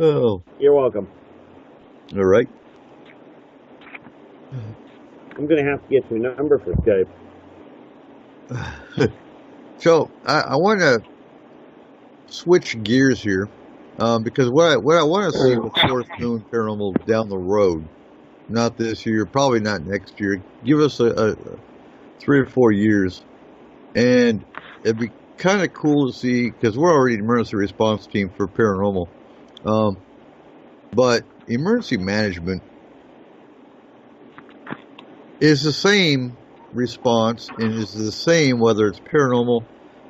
Oh, you're welcome. All right. I'm going to have to get your number for Skype. So I want to switch gears here because what I want to see with Fourth Moon Paranormal down the road, not this year, probably not next year. Give us a 3 or 4 years, and it'd be kind of cool to see, because we're already an emergency response team for paranormal, but emergency management is the same response and is the same whether it's paranormal,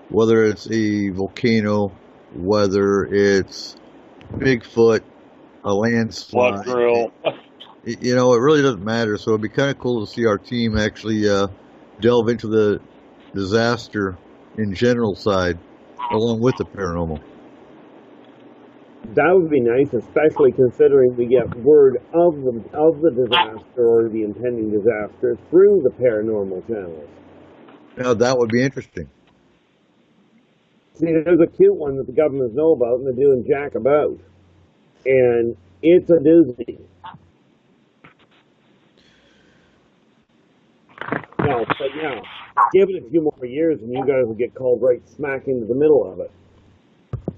whether it's a volcano, whether it's Bigfoot, a landslide. Blood drill. It really doesn't matter. So it'd be kind of cool to see our team actually delve into the disaster in general side along with the paranormal. That would be nice, especially considering we get word of the disaster or the impending disaster through the paranormal channels. Now that would be interesting. See, there's a cute one that the governments know about and they're doing jack about. And it's a doozy. No, but now, give it a few more years and you guys will get called right smack into the middle of it.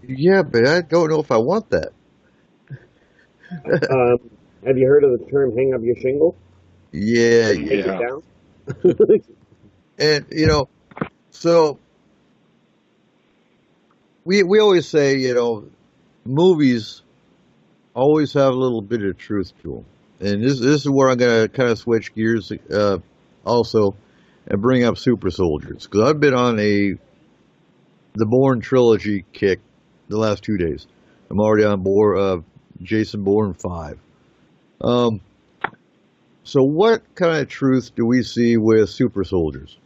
Yeah, but I don't know if I want that. Have you heard of the term hang up your shingle? Yeah, Take it down? And, so we always say, movies always have a little bit of truth to them. And this is where I'm going to kind of switch gears also and bring up Super Soldiers. Because I've been on the Bourne trilogy kick the last 2 days. I'm already on board Jason Bourne 5. So what kind of truth do we see with Super Soldiers?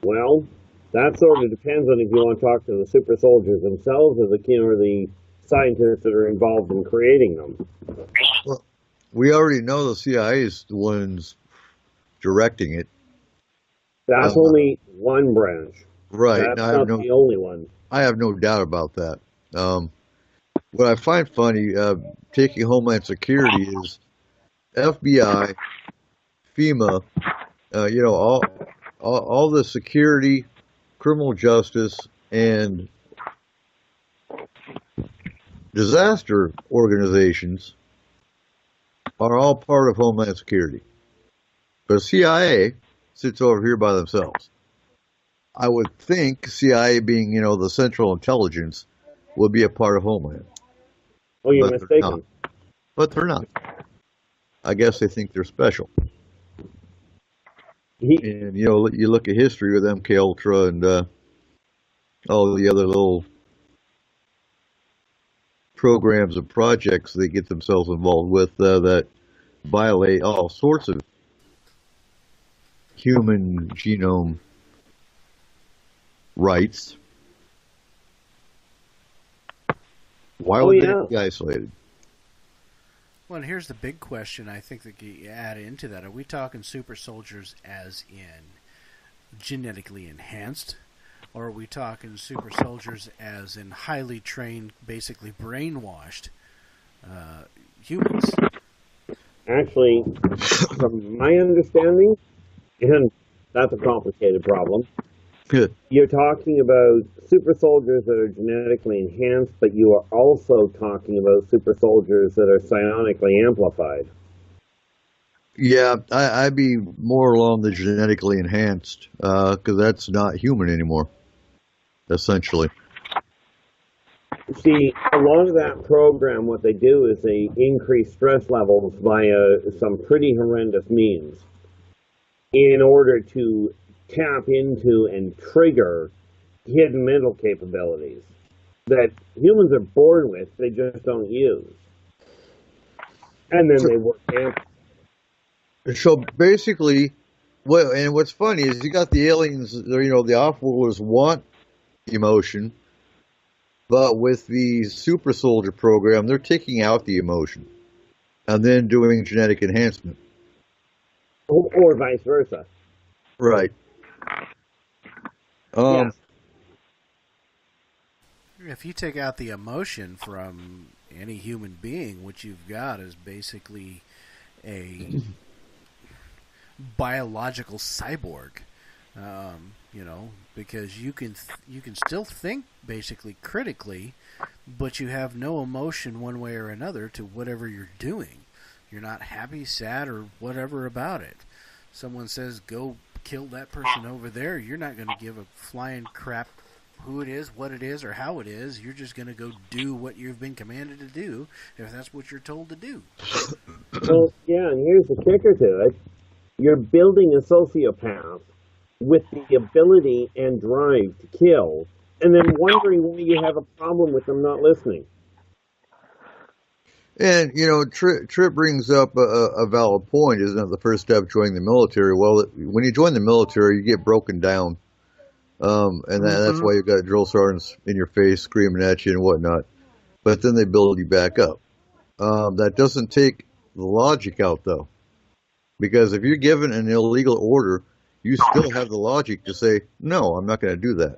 Well, that sort of depends on if you want to talk to the super soldiers themselves or the scientists that are involved in creating them. Well, we already know the CIA is the ones directing it. That's only one branch. Right. That's not the only one. I have no doubt about that. What I find funny, taking Homeland Security, is FBI, FEMA, all the security, criminal justice, and disaster organizations are all part of Homeland Security. But CIA sits over here by themselves. I would think CIA being, the Central Intelligence would be a part of Homeland. Oh, you're mistaken. But they're not. I guess they think they're special. And, you look at history with MK Ultra and all the other little programs and projects they get themselves involved with that violate all sorts of human genome rights. Why would they be isolated? Well, and here's the big question I think that you add into that. Are we talking super soldiers as in genetically enhanced? Or are we talking super soldiers as in highly trained, basically brainwashed humans? Actually, from my understanding, and that's a complicated problem, Good. You're talking about super soldiers that are genetically enhanced, but you are also talking about super soldiers that are psionically amplified. Yeah, I'd be more along the genetically enhanced, because that's not human anymore, essentially. See, a lot of that program, what they do is they increase stress levels via some pretty horrendous means in order to tap into and trigger hidden mental capabilities that humans are born with, they just don't use. And then they work amp. So basically, what's funny is you got the aliens, the off-worlders want emotion, but with the super soldier program, they're taking out the emotion and then doing genetic enhancement. Or vice versa. Right. Yeah. If you take out the emotion from any human being, what you've got is basically a biological cyborg. Because you can still think basically critically, but you have no emotion one way or another to whatever you're doing. You're not happy, sad, or whatever about it. Someone says, go kill that person over there, you're not going to give a flying crap who it is, what it is, or how it is. You're just going to go do what you've been commanded to do, if that's what you're told to do. Well, yeah, and here's the kicker to it. You're building a sociopath with the ability and drive to kill, and then wondering why you have a problem with them not listening. And, Trip brings up a valid point. Isn't it the first step joining the military? Well, when you join the military, you get broken down. That's why you've got drill sergeants in your face screaming at you and whatnot. But then they build you back up. That doesn't take the logic out, though. Because if you're given an illegal order, you still have the logic to say, no, I'm not going to do that.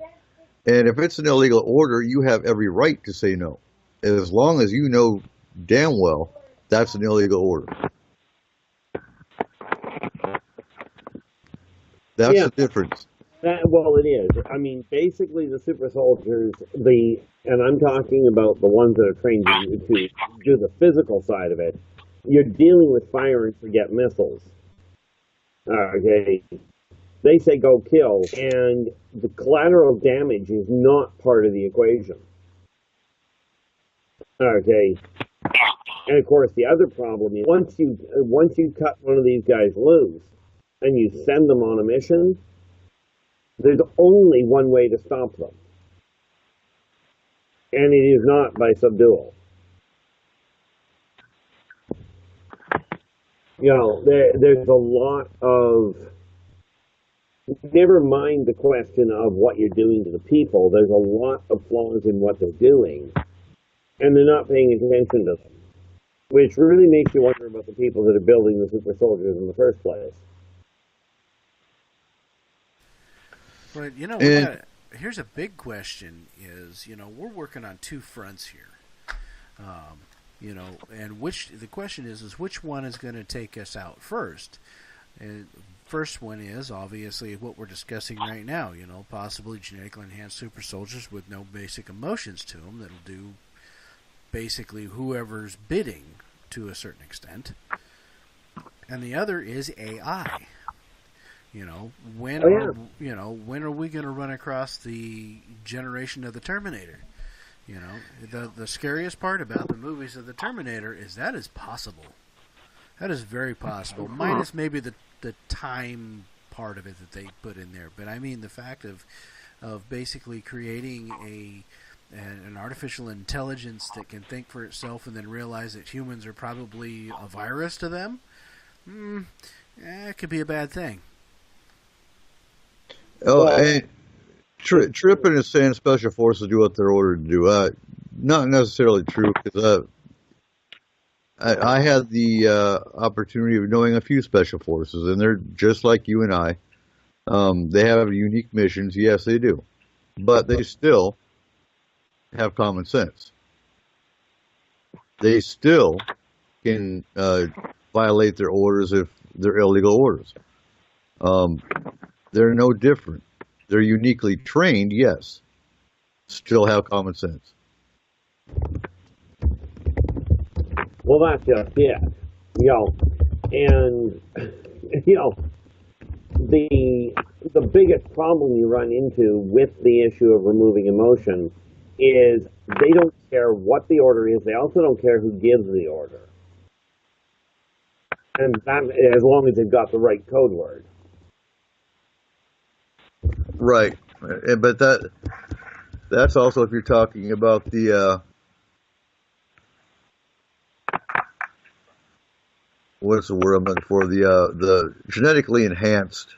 And if it's an illegal order, you have every right to say no. As long as you know damn well that's an illegal order. That's the difference. Well, it is. I mean, basically the super soldiers, and I'm talking about the ones that are trained to do the physical side of it, you're dealing with fire and forget missiles. Okay. They say go kill, and the collateral damage is not part of the equation. Okay. And of course, the other problem is once you cut one of these guys loose and you send them on a mission, there's only one way to stop them, and it is not by subdual. There's a lot of. Never mind the question of what you're doing to the people. There's a lot of flaws in what they're doing, and they're not paying attention to them, which really makes you wonder about the people that are building the super soldiers in the first place. But, here's a big question is, we're working on two fronts here. And the question is which one is going to take us out first? And first one is obviously what we're discussing right now, possibly genetically enhanced super soldiers with no basic emotions to them that'll do basically whoever's bidding to a certain extent. And the other is AI. When are we going to run across the generation of the Terminator? The scariest part about the movies of the Terminator is that is possible. That is very possible, minus maybe the time part of it that they put in there. But I mean the fact of basically creating an artificial intelligence that can think for itself and then realize that humans are probably a virus to them. It could be a bad thing. Trippin is saying special forces do what they're ordered to do. Not necessarily true, because I had the opportunity of knowing a few special forces, and they're just like you and I. They have unique missions, yes, they do, but they still have common sense. They still can violate their orders if they're illegal orders. They're no different. they're uniquely trained, yes, still have common sense. Well, that's just it. And the biggest problem you run into with the issue of removing emotion is they don't care what the order is. They also don't care who gives the order. And that, as long as they've got the right code word. Right. But that's also if you're talking about the what's the word I'm looking for? The genetically enhanced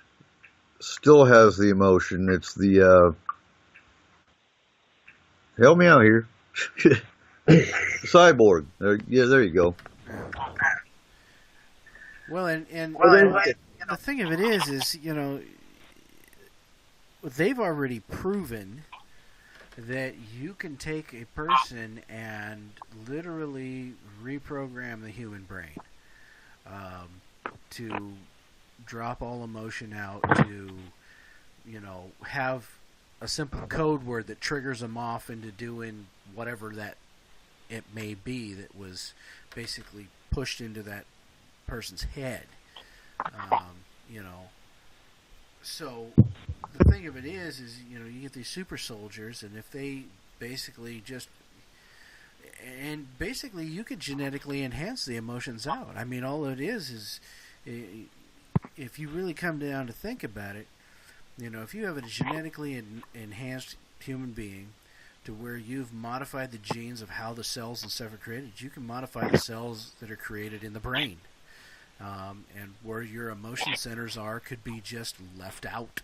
still has the emotion. It's the help me out here. Cyborg. Yeah, there you go. Well, and the thing of it is they've already proven that you can take a person and literally reprogram the human brain to drop all emotion out, to have a simple code word that triggers them off into doing whatever that it may be that was basically pushed into that person's head. So the thing of it is you get these super soldiers, and if they basically basically you could genetically enhance the emotions out. I mean, all it is if you really come down to think about it, if you have a genetically enhanced human being to where you've modified the genes of how the cells and stuff are created, you can modify the cells that are created in the brain. And where your emotion centers are could be just left out.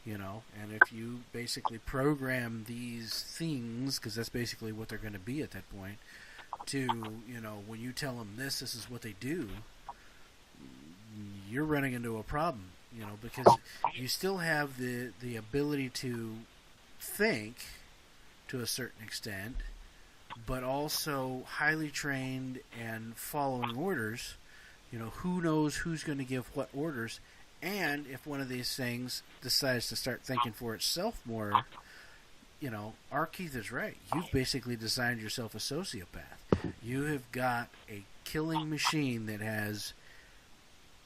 And if you basically program these things, because that's basically what they're going to be at that point, to, when you tell them this is what they do, you're running into a problem, because you still have the ability to think to a certain extent, but also highly trained and following orders. Who knows who's going to give what orders, and if one of these things decides to start thinking for itself more, our Keith is right. You've basically designed yourself a sociopath. You have got a killing machine that has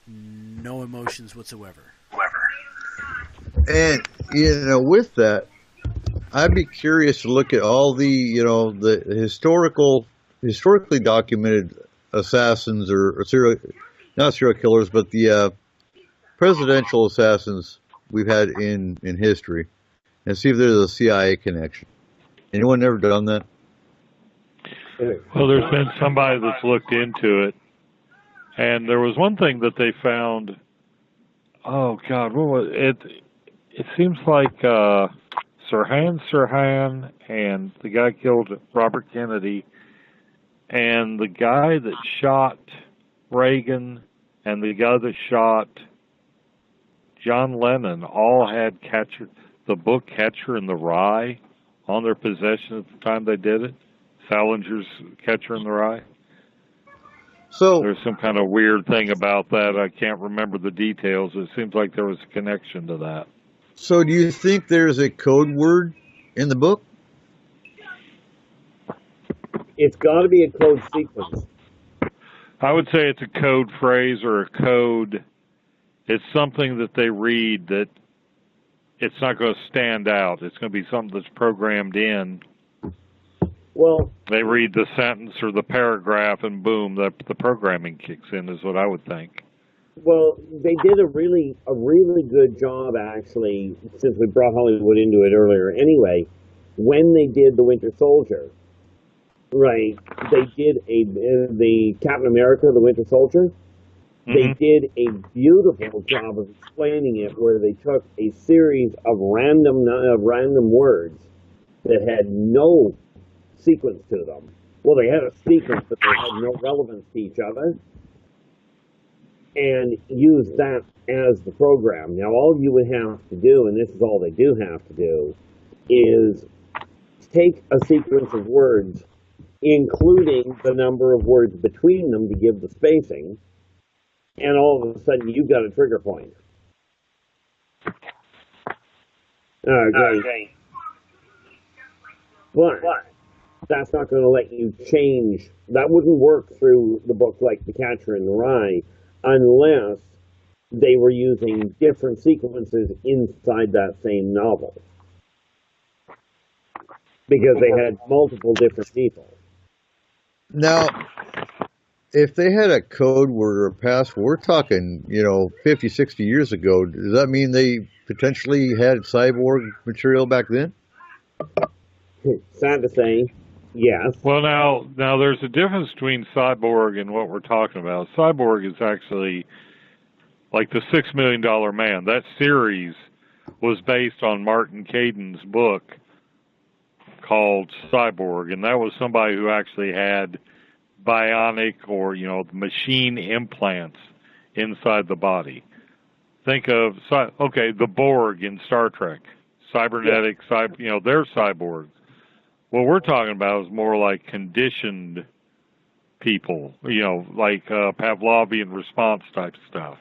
no emotions whatsoever. And, with that, I'd be curious to look at all the historically documented assassins or not serial killers, but the presidential assassins we've had in history, and see if there's a CIA connection. Anyone ever done that? Well, there's been somebody that's looked into it, and there was one thing that they found. Oh God, what was it? It seems like Sirhan and the guy killed Robert Kennedy, and the guy that shot Reagan and the guy that shot John Lennon all had the book Catcher in the Rye on their possession at the time they did it. Salinger's Catcher in the Rye. So there's some kind of weird thing about that. I can't remember the details. It seems like there was a connection to that. So do you think there's a code word in the book? It's got to be a code sequence. I would say it's a code phrase or a code. It's something that they read that it's not going to stand out. It's going to be something that's programmed in. Well, they read the sentence or the paragraph, and boom, the programming kicks in, is what I would think. Well, they did a really good job, actually, since we brought Hollywood into it earlier anyway, when they did The Winter Soldier. Right, they did the Captain America, The Winter Soldier. They did a beautiful job of explaining it, where they took a series of random words that had no sequence to them. Well, they had a sequence, but they had no relevance to each other, and used that as the program. Now, all you would have to do, and this is all they do have to do, is take a sequence of words, including the number of words between them to give the spacing, and all of a sudden you've got a trigger point. Okay. But that's not going to let you change. That wouldn't work through the book like The Catcher in the Rye unless they were using different sequences inside that same novel. Because they had multiple different people. Now, if they had a code word or a password, we're talking, 50, 60 years ago, does that mean they potentially had cyborg material back then? Sad to say, yes. Well, now there's a difference between cyborg and what we're talking about. Cyborg is actually like the $6 Million Man. That series was based on Martin Caden's book called Cyborg, and that was somebody who actually had bionic or, machine implants inside the body. Think of, the Borg in Star Trek, cybernetic, they're cyborgs. What we're talking about is more like conditioned people, like Pavlovian response type stuff.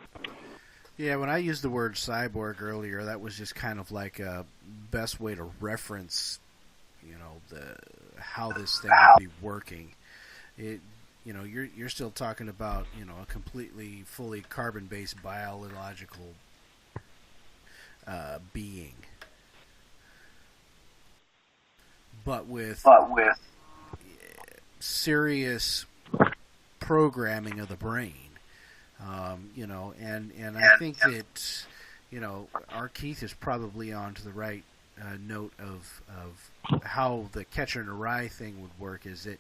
Yeah, when I used the word cyborg earlier, that was just kind of like a best way to reference, how this thing would be working. You're still talking about, a completely, fully carbon-based biological being. But with serious programming of the brain, and I think that, our Keith is probably on to the right note of how the Catcher in the Rye thing would work. Is that,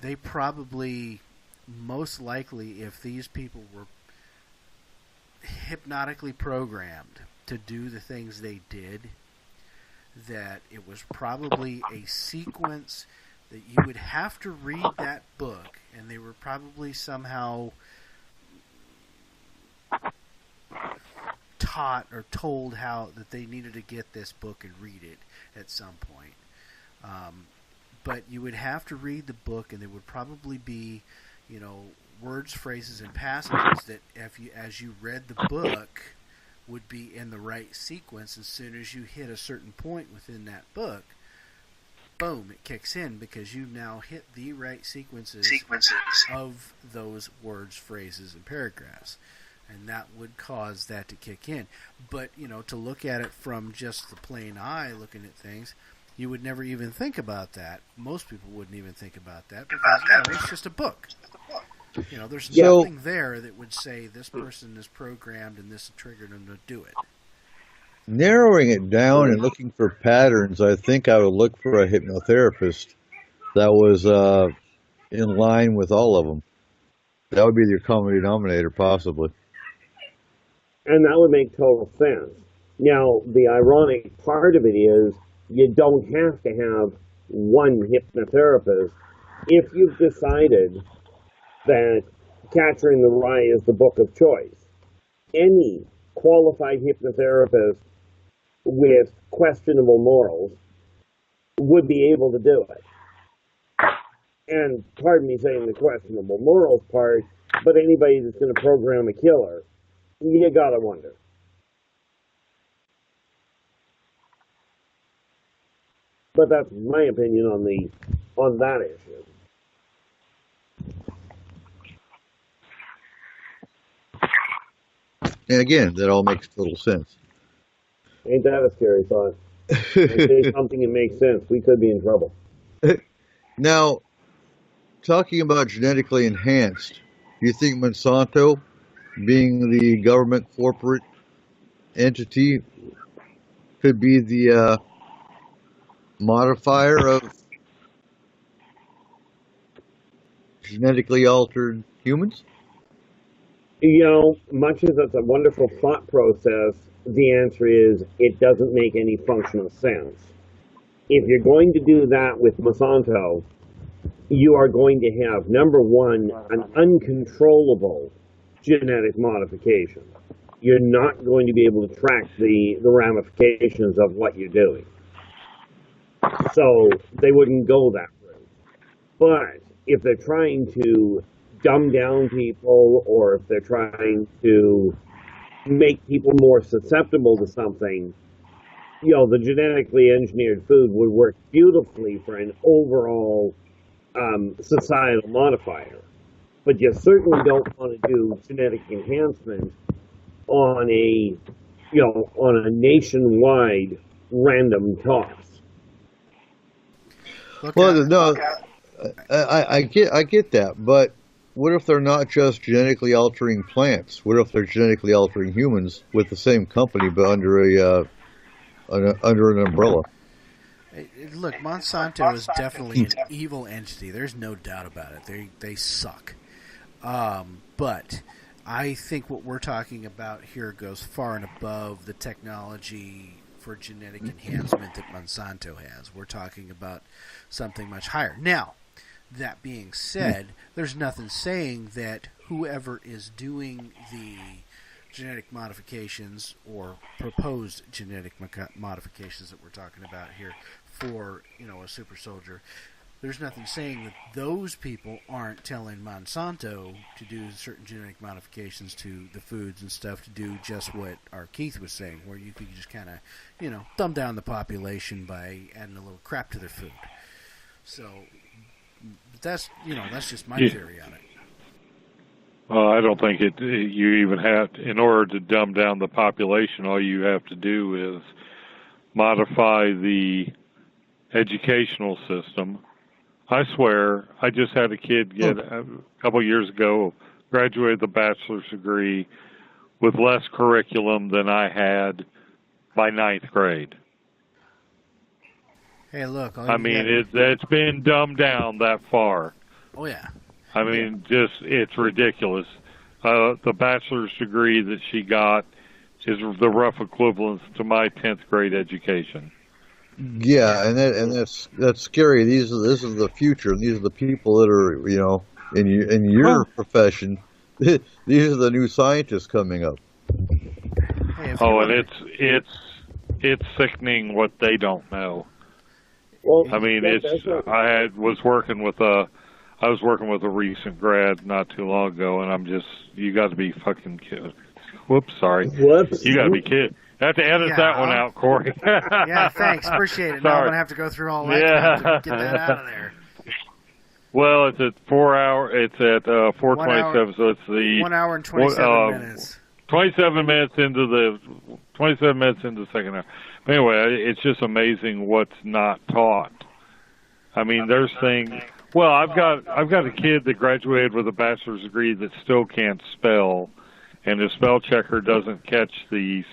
they probably, most likely, if these people were hypnotically programmed to do the things they did, that it was probably a sequence that you would have to read that book, and they were probably somehow taught or told how that they needed to get this book and read it at some point. But you would have to read the book, and there would probably be, words, phrases, and passages that, as you read the book, would be in the right sequence. As soon as you hit a certain point within that book, boom, it kicks in, because you now hit the right sequences of those words, phrases, and paragraphs. And that would cause that to kick in. But, to look at it from just the plain eye, looking at things, you would never even think about that. Most people wouldn't even think about that, because it's just a book. There's nothing there that would say this person is programmed and this triggered them to do it. Narrowing it down and looking for patterns, I think I would look for a hypnotherapist that was in line with all of them. That would be your common denominator, possibly. And that would make total sense. Now, the ironic part of it is you don't have to have one hypnotherapist if you've decided that Catcher in the Rye is the book of choice. Any qualified hypnotherapist with questionable morals would be able to do it. And pardon me saying the questionable morals part, but anybody that's going to program a killer, you gotta wonder. But that's my opinion on that issue. And again, that all makes total sense. Ain't that a scary thought? They say something that makes sense, we could be in trouble. Now, talking about genetically enhanced, do you think Monsanto, being the government corporate entity, could be the modifier of genetically altered humans? Much as it's a wonderful thought process, the answer is it doesn't make any functional sense. If you're going to do that with Monsanto, you are going to have, number one, an uncontrollable genetic modification. You're not going to be able to track the ramifications of what you're doing. So they wouldn't go that route. But if they're trying to dumb down people, or if they're trying to make people more susceptible to something, the genetically engineered food would work beautifully for an overall societal modifier. But you certainly don't want to do genetic enhancement on a nationwide random toss. Well, no, I get that, but what if they're not just genetically altering plants? What if they're genetically altering humans with the same company but under an umbrella? Look, Monsanto is definitely an evil entity. There's no doubt about it. They suck. But I think what we're talking about here goes far and above the technology for genetic enhancement that Monsanto has. We're talking about something much higher. Now, that being said, there's nothing saying that whoever is doing the genetic modifications or proposed genetic modifications that we're talking about here for, a super soldier, there's nothing saying that those people aren't telling Monsanto to do certain genetic modifications to the foods and stuff to do just what our Keith was saying, where you could just kind of, dumb down the population by adding a little crap to their food. So that's just my theory on it. Well, I don't think you even have to, in order to dumb down the population, all you have to do is modify the educational system. I swear, I just had a kid get a couple years ago, graduated the bachelor's degree with less curriculum than I had by 9th grade. Hey, look. It's been dumbed down that far. Oh, yeah. It's ridiculous. The bachelor's degree that she got is the rough equivalent to my 10th grade education. Yeah, and that's scary. This is the future, and these are the people that are, in your profession. These are the new scientists coming up. And it's sickening what they don't know. Well, I was working with a recent grad not too long ago, and you got to be fucking kidding. Whoops, sorry. Whoops. You got to be kidding. I have to edit that one out, Corey. Yeah, thanks. Appreciate it. Now I'm going to have to go through all that to get that out of there. Well, it's at 4 hour. It's at 4:27, so it's the 1 hour and 27 minutes. 27 minutes into the second hour. But anyway, it's just amazing what's not taught. There's things. Well, I've got a kid that graduated with a bachelor's degree that still can't spell, and the spell checker doesn't catch these,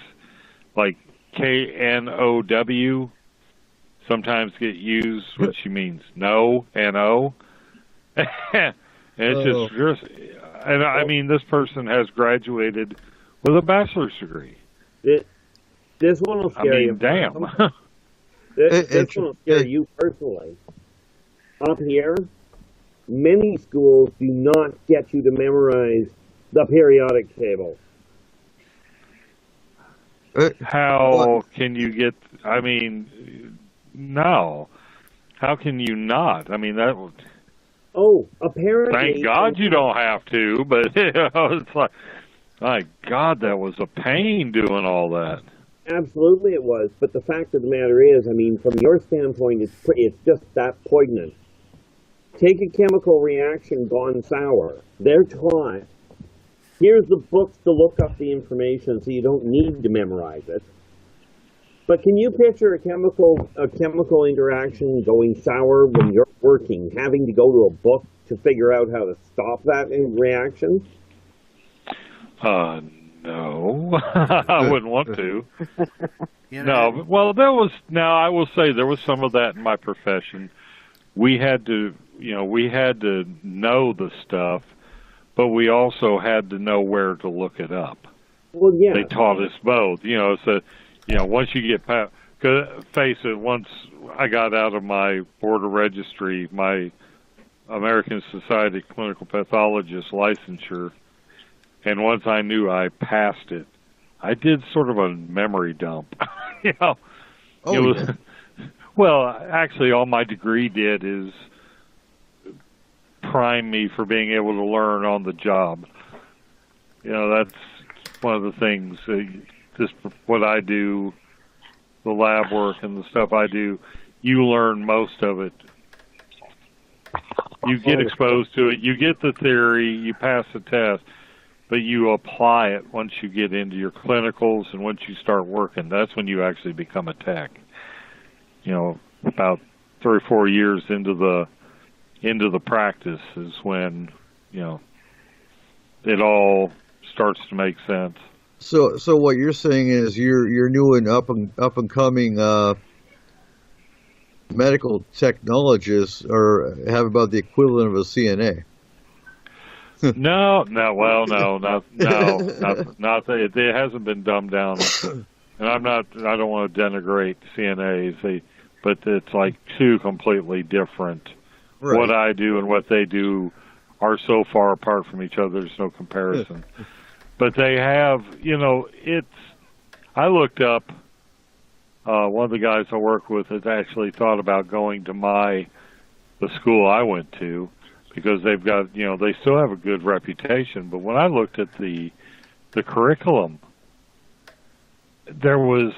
like KNOW. Sometimes get used, which she means no, N-O. And it's just, and this person has graduated with a bachelor's degree. This one will scare you. Damn. This one will scare you personally. Up here, many schools do not get you to memorize the periodic table. How can you get? No. How can you not? That. Oh, apparently. Thank God you don't have to, but it's like, my God, that was a pain doing all that. Absolutely, it was. But the fact of the matter is, from your standpoint, it's just that poignant. Take a chemical reaction gone sour. They're taught. Here's the books to look up the information, so you don't need to memorize it. But can you picture a chemical interaction going sour when you're working, having to go to a book to figure out how to stop that reaction? No, I wouldn't want to. No, well, I will say there was some of that in my profession. We had to know the stuff, but we also had to know where to look it up. Well, yeah. They taught us both, so, once you get past, face it, once I got out of my board of registry, my American Society of Clinical Pathologists licensure, and once I knew I passed it, I did sort of a memory dump. Well, actually, all my degree did is prime me for being able to learn on the job. That's one of the things. What I do the lab work and the stuff I do, you learn most of it. You get exposed to it. You get the theory. You pass the test. But you apply it once you get into your clinicals and once you start working. That's when you actually become a tech. You know, about 3 or 4 years into the practice is when, you know, it all starts to make sense. So what you're saying is you're new and up and coming medical technologists, or have about the equivalent of a CNA. No, not that it hasn't been dumbed down, and I don't want to denigrate CNAs, but it's like two completely different. Right. What I do and what they do are so far apart from each other. There's no comparison. But they have, you know, I looked up. One of the guys I work with has actually thought about going to the school I went to, because they've got, you know, they still have a good reputation. But when I looked at the curriculum, it's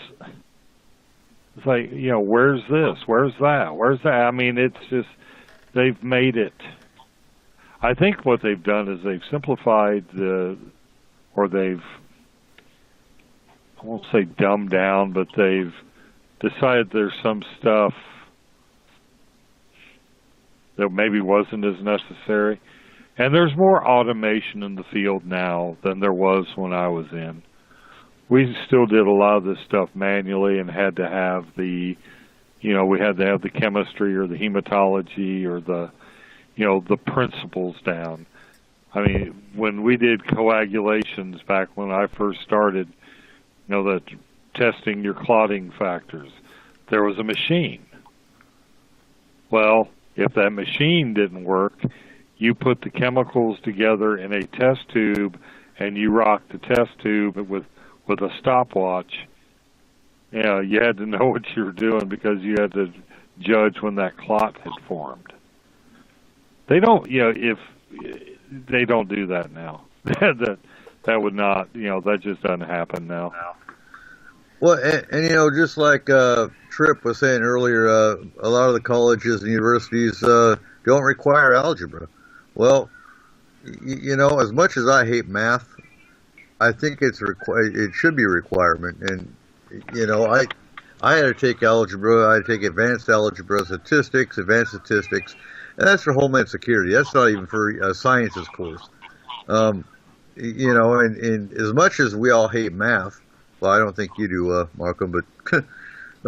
like, you know, where's this? Where's that? Where's that? I mean, it's just, they've made it. I think what they've done is they've simplified I won't say dumbed down, but they've decided there's some stuff that maybe wasn't as necessary. And there's more automation in the field now than there was when I was in. We still did a lot of this stuff manually and had to have we had to have the chemistry or the hematology or the principles down. I mean, when we did coagulations back when I first started, you know, the testing your clotting factors, there was a machine. Well, if that machine didn't work, you put the chemicals together in a test tube and you rocked the test tube with a stopwatch. You know, you had to know what you were doing because you had to judge when that clot had formed. They don't, you know, if they don't do that now. that would not, you know, that just doesn't happen now. Well, and you know, just like Tripp was saying earlier, a lot of the colleges and universities don't require algebra. Well, you know, as much as I hate math, I think it should be a requirement. And you know, I had to take algebra. I had to take advanced algebra, advanced statistics, and that's for Homeland Security. That's not even for a sciences course. You know, and as much as we all hate math, well, I don't think you do, Markham, but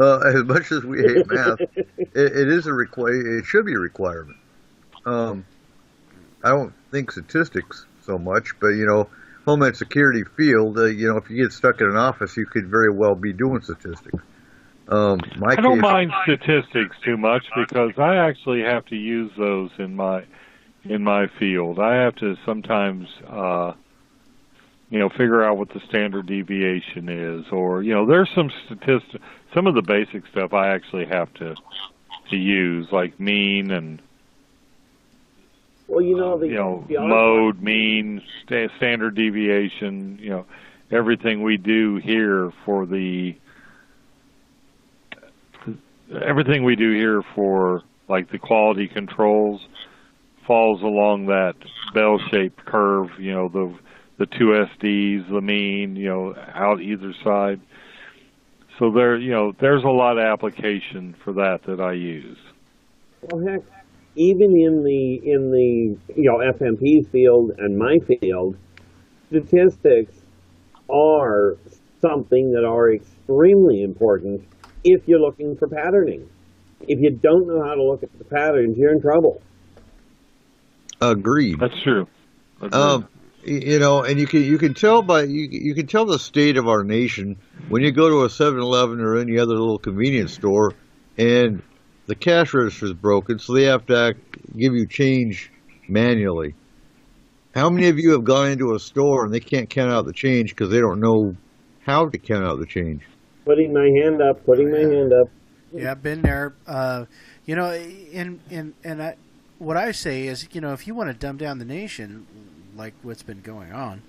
as much as we hate math, it is it should be a requirement. I don't think statistics so much, but you know, Homeland Security field, you know, if you get stuck in an office, you could very well be doing statistics. I don't mind statistics too much because I actually have to use those in my field. I have to sometimes, you know, figure out what the standard deviation is, or you know, there's some statistics. Some of the basic stuff I actually have to use, like mean and. Well, you know, mode, mean, standard deviation, you know, everything we do here for like the quality controls falls along that bell-shaped curve, you know, the two SDs, the mean, you know, out either side. So there, you know, there's a lot of application for that I use. Well, heck, even in the you know, FMP field and my field, statistics are something that are extremely important if you're looking for patterning. If you don't know how to look at the patterns, you're in trouble. Agreed. That's true. You know, and you can tell you can tell the state of our nation when you go to a 7-Eleven or any other little convenience store and the cash register is broken, so they have to give you change manually. How many of you have gone into a store and they can't count out the change because they don't know how to count out the change? Putting my hand up. Yeah, I've been there. You know, and what I say is, you know, if you want to dumb down the nation, like what's been going on,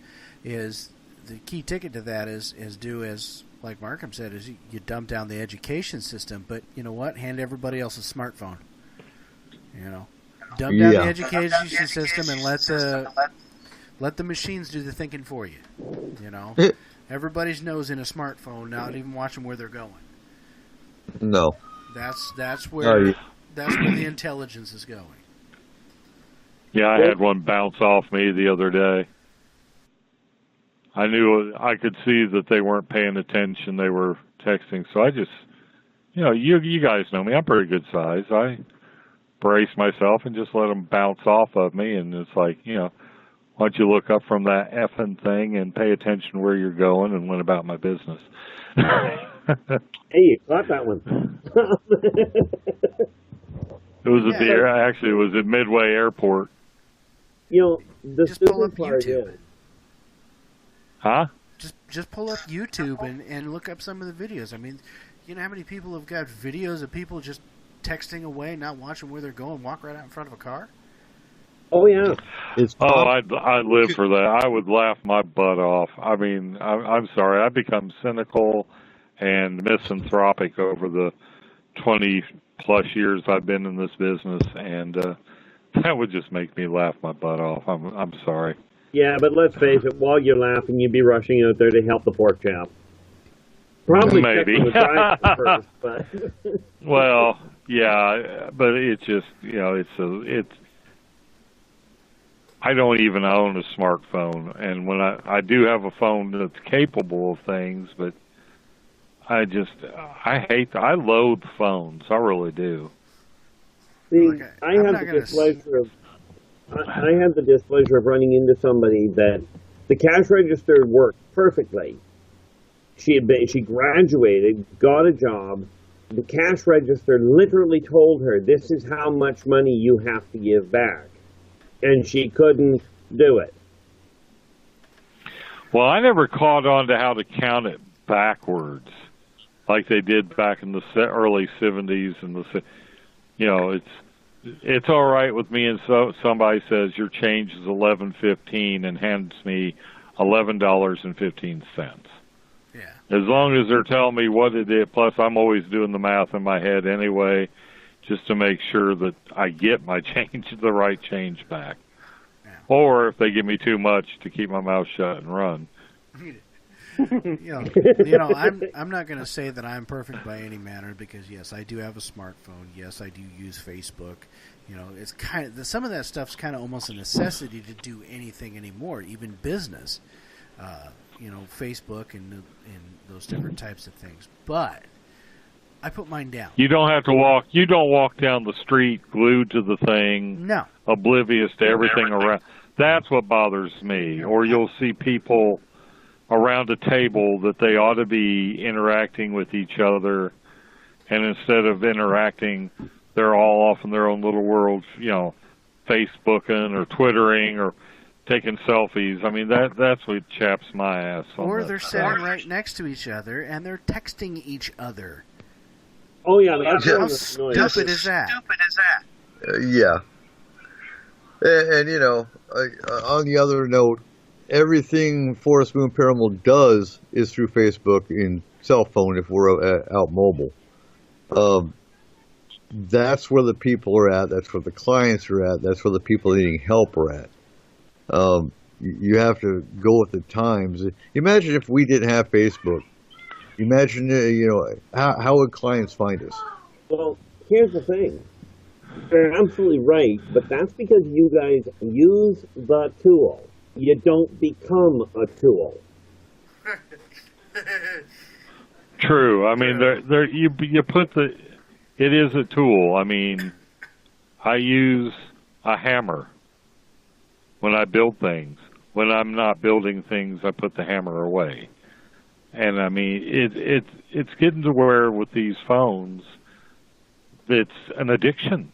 is the key ticket to that is do as like Markham said, is you dumb down the education system, but you know what? Hand everybody else a smartphone. You know, dumb down the education system and let the machines do the thinking for you. You know, everybody's nose in a smartphone, not even watching where they're going. No. That's where the intelligence is going. Yeah, I had one bounce off me the other day. I could see that they weren't paying attention. They were texting. So I just, you guys know me. I'm pretty good size. I brace myself and just let them bounce off of me. And it's like, why don't you look up from that effing thing and pay attention where you're going, and went about my business. Hey, you caught that one. It was actually, it was at Midway Airport. The just pull up part YouTube. is, huh? Just pull up YouTube and look up some of the videos. I mean, you know how many people have got videos of people just texting away, not watching where they're going, walk right out in front of a car? Oh, yeah. I live for that. I would laugh my butt off. I mean, I'm sorry. I've become cynical and misanthropic over the 20-plus years I've been in this business, and that would just make me laugh my butt off. I'm sorry. Yeah, but let's face it, while you're laughing, you'd be rushing out there to help the pork chop. Probably maybe. First, but well, yeah, but it's just, I don't even own a smartphone, and when I do have a phone that's capable of things, but I loathe phones. I really do. See, I had the displeasure of running into somebody that the cash register worked perfectly. She graduated, got a job. The cash register literally told her, "This is how much money you have to give back," and she couldn't do it. Well, I never caught on to how to count it backwards, like they did back in the early 70s, and it's all right with me. And so somebody says your change is $11.15 and hands me $11.15. Yeah. As long as they're telling me what it is. Plus, I'm always doing the math in my head anyway, just to make sure that I get my change, the right change back. Yeah. Or if they give me too much, to keep my mouth shut and run. I'm not going to say that I'm perfect by any manner, because yes, I do have a smartphone. Yes, I do use Facebook. It's kind of some of that stuff's kind of almost a necessity to do anything anymore, even business. Facebook and those different types of things. But I put mine down. You don't have to walk. You don't walk down the street glued to the thing, no, oblivious to everything around. That's what bothers me. Or you'll see people around a table that they ought to be interacting with each other, and instead of interacting, they're all off in their own little world, Facebooking or Twittering or taking selfies. I mean, that's what chaps my ass. Or they're sitting right next to each other and they're texting each other. Oh yeah, how stupid is that? Yeah. And on the other note, everything Forest Moon Paranormal does is through Facebook and cell phone if we're out mobile. That's where the people are at. That's where the clients are at. That's where the people needing help are at. You have to go with the times. Imagine if we didn't have Facebook. Imagine, how would clients find us? Well, here's the thing. You're absolutely right, but that's because you guys use the tool. You don't become a tool. True. I mean, you put it is a tool. I mean, I use a hammer when I build things. When I'm not building things, I put the hammer away. And I mean, it's getting to where with these phones, it's an addiction.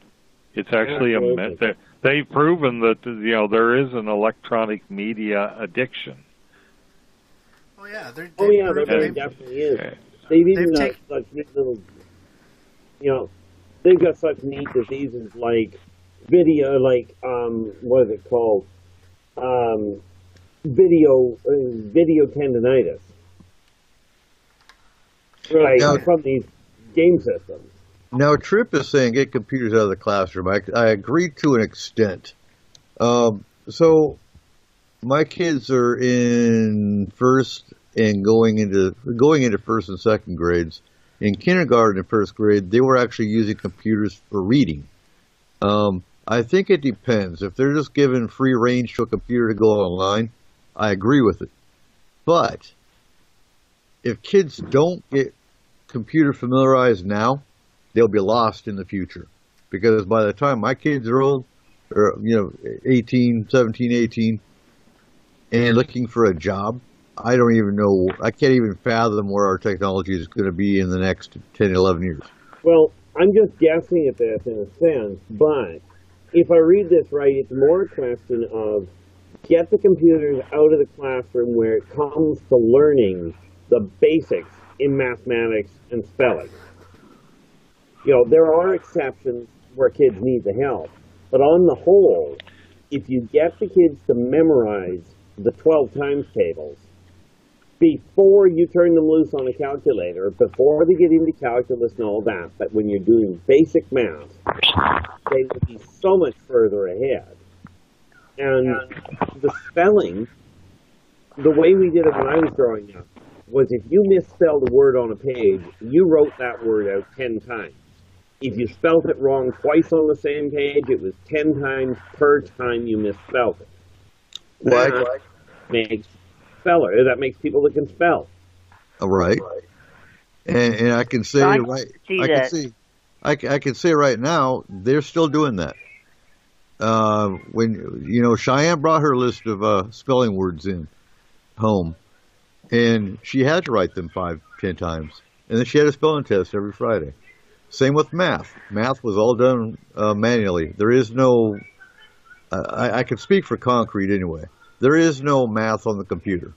It's actually they've proven that there is an electronic media addiction. Oh yeah, there definitely is. They've even got such neat little, they've got such neat diseases like video, what is it called? Video tendinitis. Right, Now, from these game systems. now Tripp is saying get computers out of the classroom. I agree to an extent. So my kids are in first and going into first and second grades. In kindergarten and first grade, they were actually using computers for reading. I think it depends. If they're just given free range to a computer to go online, I agree with it. But if kids don't get computer familiarized now, they'll be lost in the future. Because by the time my kids are old, or 17, 18, and looking for a job, I can't even fathom where our technology is going to be in the next 10, 11 years. Well, I'm just guessing at this in a sense, but if I read this right, it's more a question of get the computers out of the classroom where it comes to learning the basics in mathematics and spelling. There are exceptions where kids need the help, but on the whole, if you get the kids to memorize the 12 times tables, before you turn them loose on a calculator, before they get into calculus and all that, but when you're doing basic math, they will be so much further ahead. And the spelling, the way we did it when I was growing up, was if you misspelled a word on a page, you wrote that word out 10 times. If you spelled it wrong twice on the same page, it was 10 times per time you misspelled it. That makes people that can spell. All right. And I can say I can say right now they're still doing that. When Cheyenne brought her list of spelling words in home, and she had to write them 5, 10 times, and then she had a spelling test every Friday. Same with math. Math was all done manually. There is no. I can speak for concrete anyway. There is no math on the computer.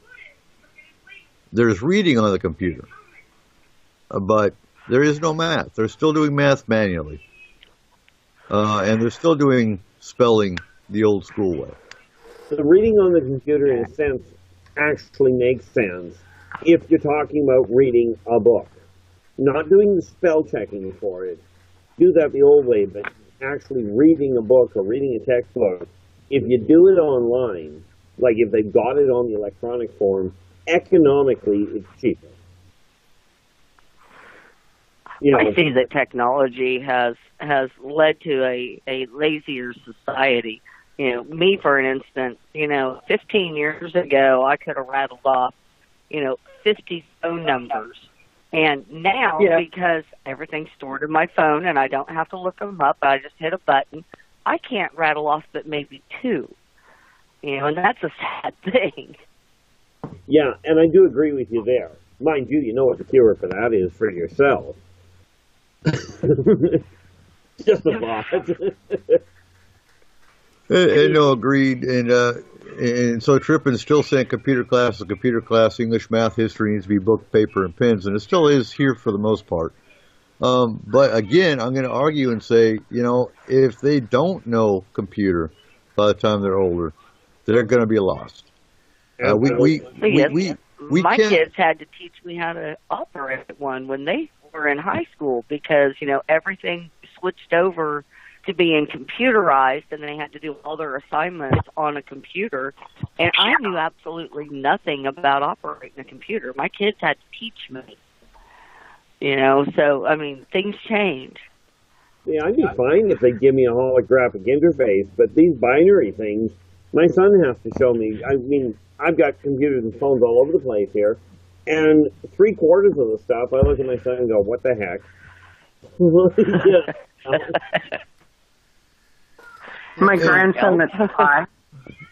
There's reading on the computer, but there is no math. They're still doing math manually, and they're still doing spelling the old school way. The reading on the computer, in a sense, actually makes sense if you're talking about reading a book. Not doing the spell checking for it. Do that the old way, but actually reading a book or reading a textbook. If you do it online, like if they've got it on the electronic form, economically it's cheaper. I see that technology has led to a lazier society. Me for an instance, 15 years ago I could have rattled off, 50 phone numbers. And now, because everything's stored in my phone and I don't have to look them up, I just hit a button, I can't rattle off but maybe 2. And that's a sad thing. Yeah, and I do agree with you there. Mind you, you know what the cure for that is for yourself. Just a thought. No, agreed. And so Trippin's still saying computer class, English, math, history needs to be book, paper, and pens, and it still is here for the most part. But again, I'm going to argue and say, if they don't know computer by the time they're older, they're going to be lost. My kids had to teach me how to operate one when they were in high school because, everything switched over to being computerized and they had to do all their assignments on a computer. And I knew absolutely nothing about operating a computer. My kids had to teach me. So, things change. Yeah, I'd be fine if they give me a holographic interface, but these binary things, my son has to show me. I've got computers and phones all over the place here, and 3/4 of the stuff, I look at my son and go, what the heck? My grandson that's 5.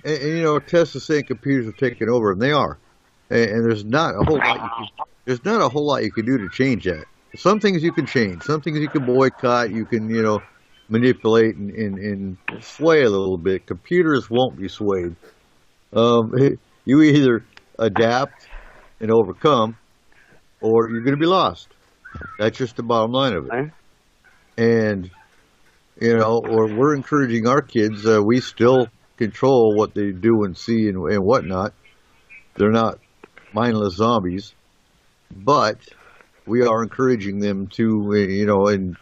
And Tess is saying computers are taking over, and they are. And there's not a whole lot you can do to change that. Some things you can change. Some things you can boycott. You can manipulate and sway a little bit. Computers won't be swayed. You either adapt and overcome, or you're going to be lost. That's just the bottom line of it. And or we're encouraging our kids. We still control what they do and see and whatnot. They're not mindless zombies, but we are encouraging them to, and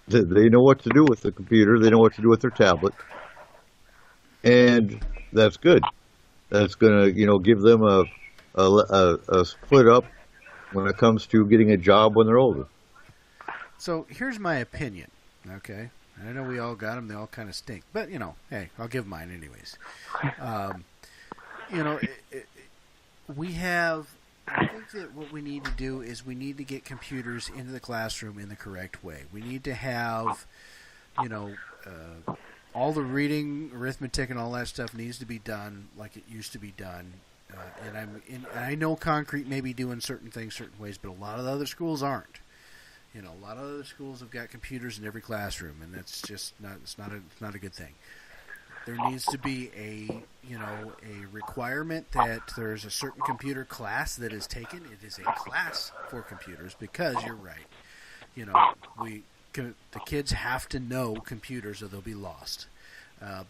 they know what to do with the computer. They know what to do with their tablet. And that's good. That's going to, give them a split up when it comes to getting a job when they're older. So here's my opinion, okay? I know we all got them. They all kind of stink. But, hey, I'll give mine anyways. We have... I think that what we need to do is we need to get computers into the classroom in the correct way. We need to have, all the reading, arithmetic, and all that stuff needs to be done like it used to be done. And I know Concrete may be doing certain things certain ways, but a lot of the other schools aren't. A lot of other schools have got computers in every classroom, and that's just not a good thing. There needs to be a requirement that there's a certain computer class that is taken. It is a class for computers because you're right. The kids have to know computers or they'll be lost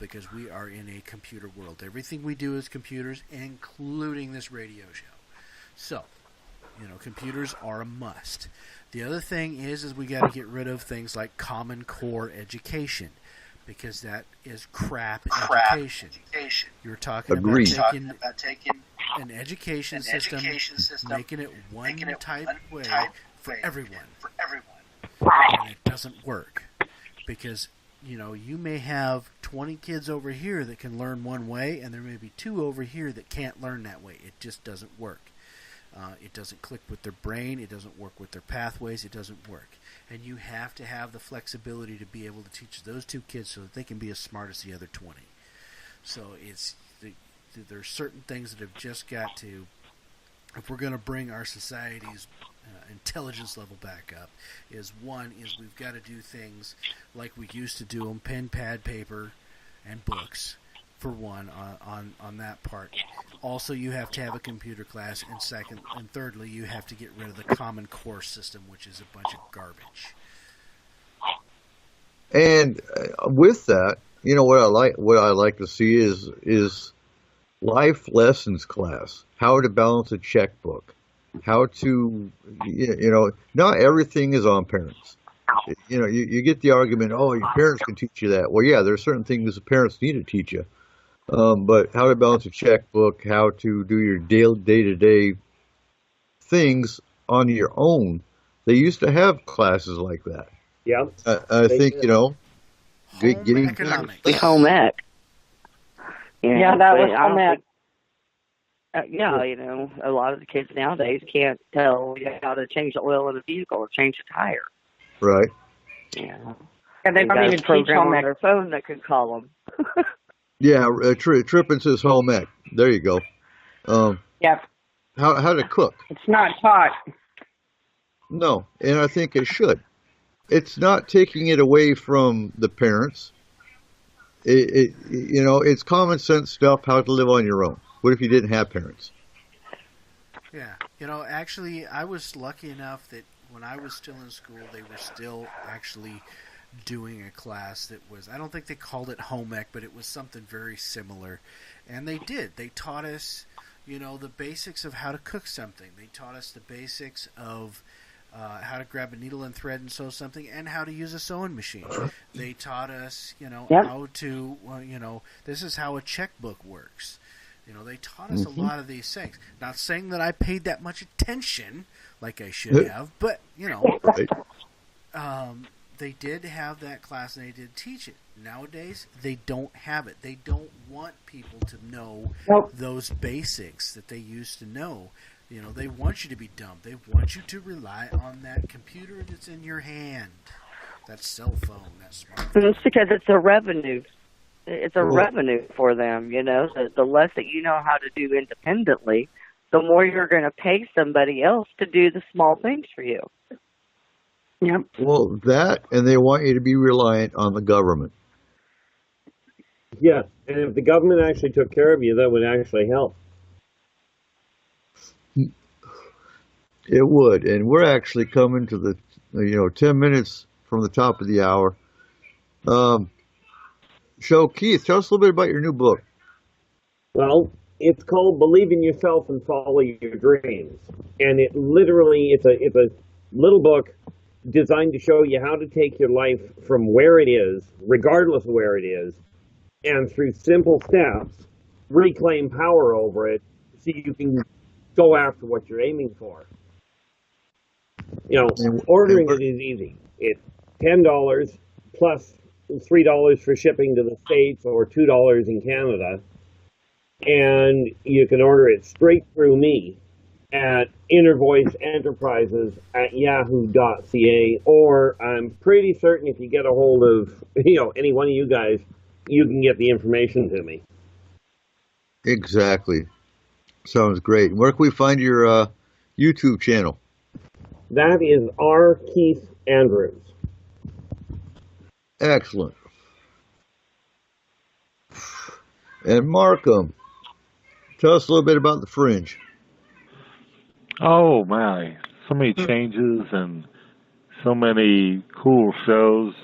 because we are in a computer world. Everything we do is computers, including this radio show. So, computers are a must. The other thing is we got to get rid of things like Common Core education. Because that is crap education. You're talking about taking an education system, making it one type way for everyone. And it doesn't work. Because, you may have 20 kids over here that can learn one way, and there may be 2 over here that can't learn that way. It just doesn't work. It doesn't click with their brain. It doesn't work with their pathways. It doesn't work. And you have to have the flexibility to be able to teach those 2 kids so that they can be as smart as the other 20. So there's certain things that have just got to, if we're going to bring our society's intelligence level back up, one is we've got to do things like we used to do them, pen, pad, paper, and books. For one, on that part. Also, you have to have a computer class, and thirdly, you have to get rid of the Common Core system, which is a bunch of garbage. And with that, what I like to see is life lessons class, how to balance a checkbook, how to, not everything is on parents. You get the argument, oh, your parents can teach you that. Well, yeah, there are certain things the parents need to teach you. But how to balance a checkbook, how to do your day-to-day things on your own. They used to have classes like that. Yeah. I think, getting home ec. Yeah, that was home ec. A lot of the kids nowadays can't tell you how to change the oil in a vehicle or change a tire. Right. Yeah. And they don't even teach home ec. Their phone that could call them. Yeah, Trippin says home ec. There you go. Yep. How to cook. It's not taught. No, and I think it should. It's not taking it away from the parents. It's common sense stuff, how to live on your own. What if you didn't have parents? Yeah. Actually, I was lucky enough that when I was still in school, they were still actually doing a class that was, I don't think they called it home ec, but it was something very similar. And they did. They taught us, the basics of how to cook something. They taught us the basics of how to grab a needle and thread and sew something, and how to use a sewing machine. They taught us, how to, this is how a checkbook works. They taught us a lot of these things. Not saying that I paid that much attention like I should have, but, they did have that class and they did teach it. Nowadays, they don't have it. They don't want people to know those basics that they used to know. They want you to be dumb. They want you to rely on that computer that's in your hand, that cell phone, that smartphone. It's because it's a revenue. It's a revenue for them, The less that you know how to do independently, the more you're going to pay somebody else to do the small things for you. Yep. Well, that, and they want you to be reliant on the government. Yes, and if the government actually took care of you, that would actually help. It would, and we're actually coming to the, 10 minutes from the top of the hour. So, Keith, tell us a little bit about your new book. Well, it's called Believe in Yourself and Follow Your Dreams, and it literally it's a little book designed to show you how to take your life from where it is, regardless of where it is, and through simple steps, reclaim power over it so you can go after what you're aiming for. You know, ordering it is easy. It's $10 plus $3 for shipping to the States or $2 in Canada. And you can order it straight through me at innervoiceenterprises@yahoo.ca, or I'm pretty certain if you get a hold of, any one of you guys, you can get the information to me. Exactly. Sounds great. Where can we find your YouTube channel? That is R. Keith Andrews. Excellent. And Markham, tell us a little bit about the Fringe. Oh my, so many changes and so many cool shows,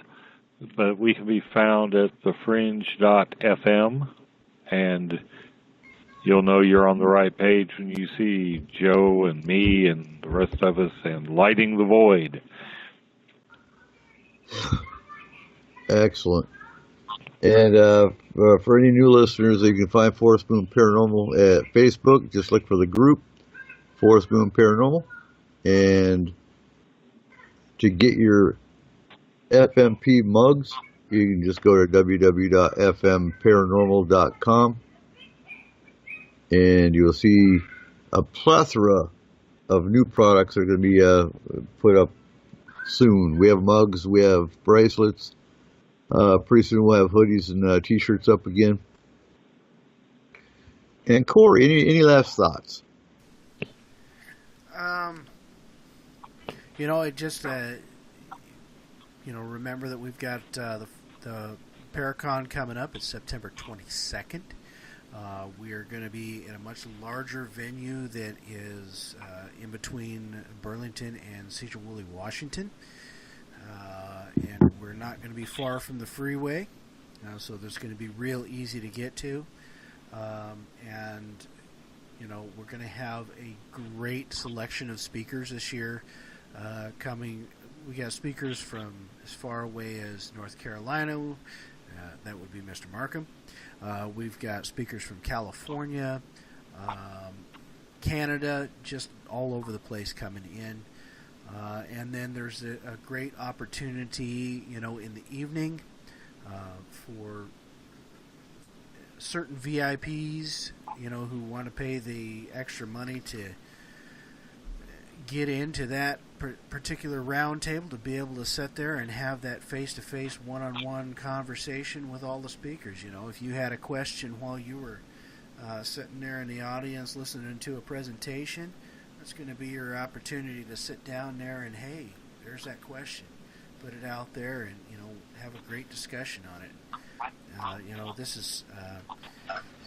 but we can be found at thefringe.fm, and you'll know you're on the right page when you see Joe and me and the rest of us and Lighting the Void. Excellent. And for any new listeners, you can find Forest Moon Paranormal at Facebook. Just look for the group, Forest Moon Paranormal. And to get your FMP mugs, you can just go to www.fmparanormal.com. And you'll see a plethora of new products that are going to be put up soon. We have mugs, we have bracelets. Pretty soon we'll have hoodies and t-shirts up again. And Corey, any last thoughts? I just remember that we've got the Paracon coming up. It's September 22nd. We are going to be in a much larger venue that is in between Burlington and Cedar Woolley, Washington. And we're not going to be far from the freeway, so there's going to be real easy to get to. We're going to have a great selection of speakers this year coming. We got speakers from as far away as North Carolina. That would be Mr. Markham. We've got speakers from California, Canada, just all over the place coming in. And then there's a great opportunity, in the evening for certain VIPs, who want to pay the extra money to get into that particular round table, to be able to sit there and have that face-to-face, one-on-one conversation with all the speakers. If you had a question while you were sitting there in the audience listening to a presentation, it's going to be your opportunity to sit down there and, hey, there's that question. Put it out there and, have a great discussion on it. This is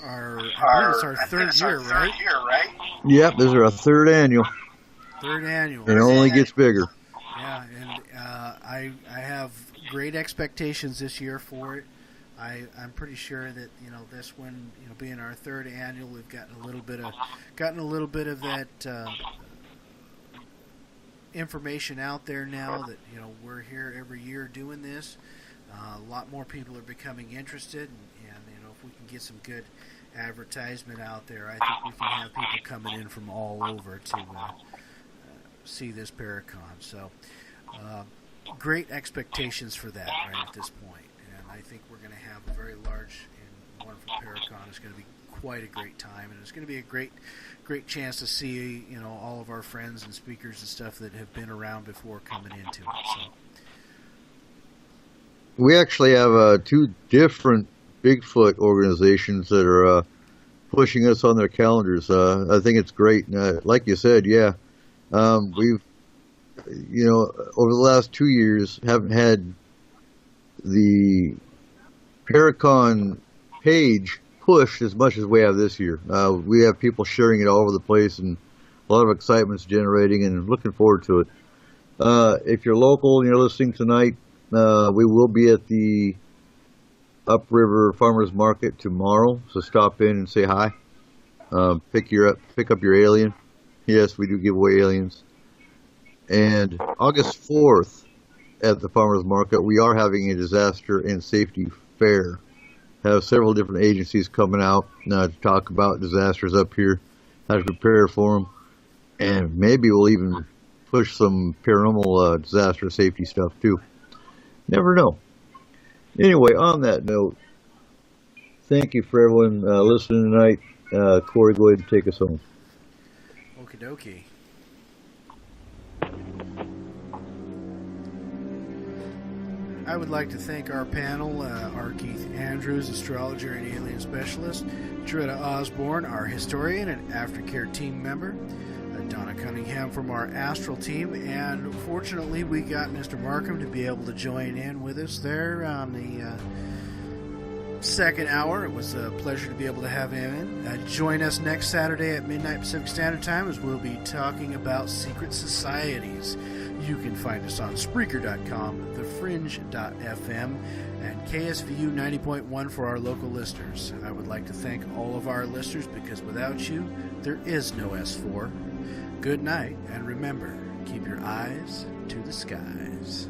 I believe it's our third year, right? Yep, this is our third annual. Third annual. It only gets bigger. Yeah, and I have great expectations this year for it. I'm pretty sure that this one, being our third annual, we've gotten a little bit of that information out there now that we're here every year doing this. A lot more people are becoming interested, and if we can get some good advertisement out there, I think we can have people coming in from all over to see this Paracon. So great expectations for that right at this point. I think we're going to have a very large and wonderful Paracon. It's going to be quite a great time, and it's going to be a great chance to see all of our friends and speakers and stuff that have been around before coming into it. So we actually have two different Bigfoot organizations that are pushing us on their calendars. I think it's great. Like you said, yeah, we've over the last 2 years haven't had the Paracon page pushed as much as we have this year. We have people sharing it all over the place, and a lot of excitement's generating, and looking forward to it. If you're local and you're listening tonight, we will be at the Upriver Farmers Market tomorrow, so stop in and say hi. Pick up your alien. Yes, we do give away aliens. And August 4th at the Farmers Market, we are having a disaster and safety fair. Have several different agencies coming out to talk about disasters up here, how to prepare for them, and maybe we'll even push some paranormal disaster safety stuff too. Never know. Anyway, on that note, thank you for everyone listening tonight. Corey, go ahead and take us home. Okie dokie. I would like to thank our panel, R. Keith Andrews, astrologer and alien specialist, Trita Osborne, our historian and aftercare team member, Donna Cunningham from our astral team, and fortunately we got Mr. Markham to be able to join in with us there on the second hour. It was a pleasure to be able to have him in. Join us next Saturday at midnight Pacific Standard Time as we'll be talking about secret societies. You can find us on Spreaker.com, TheFringe.fm, and KSVU 90.1 for our local listeners. I would like to thank all of our listeners because without you, there is no S4. Good night, and remember, keep your eyes to the skies.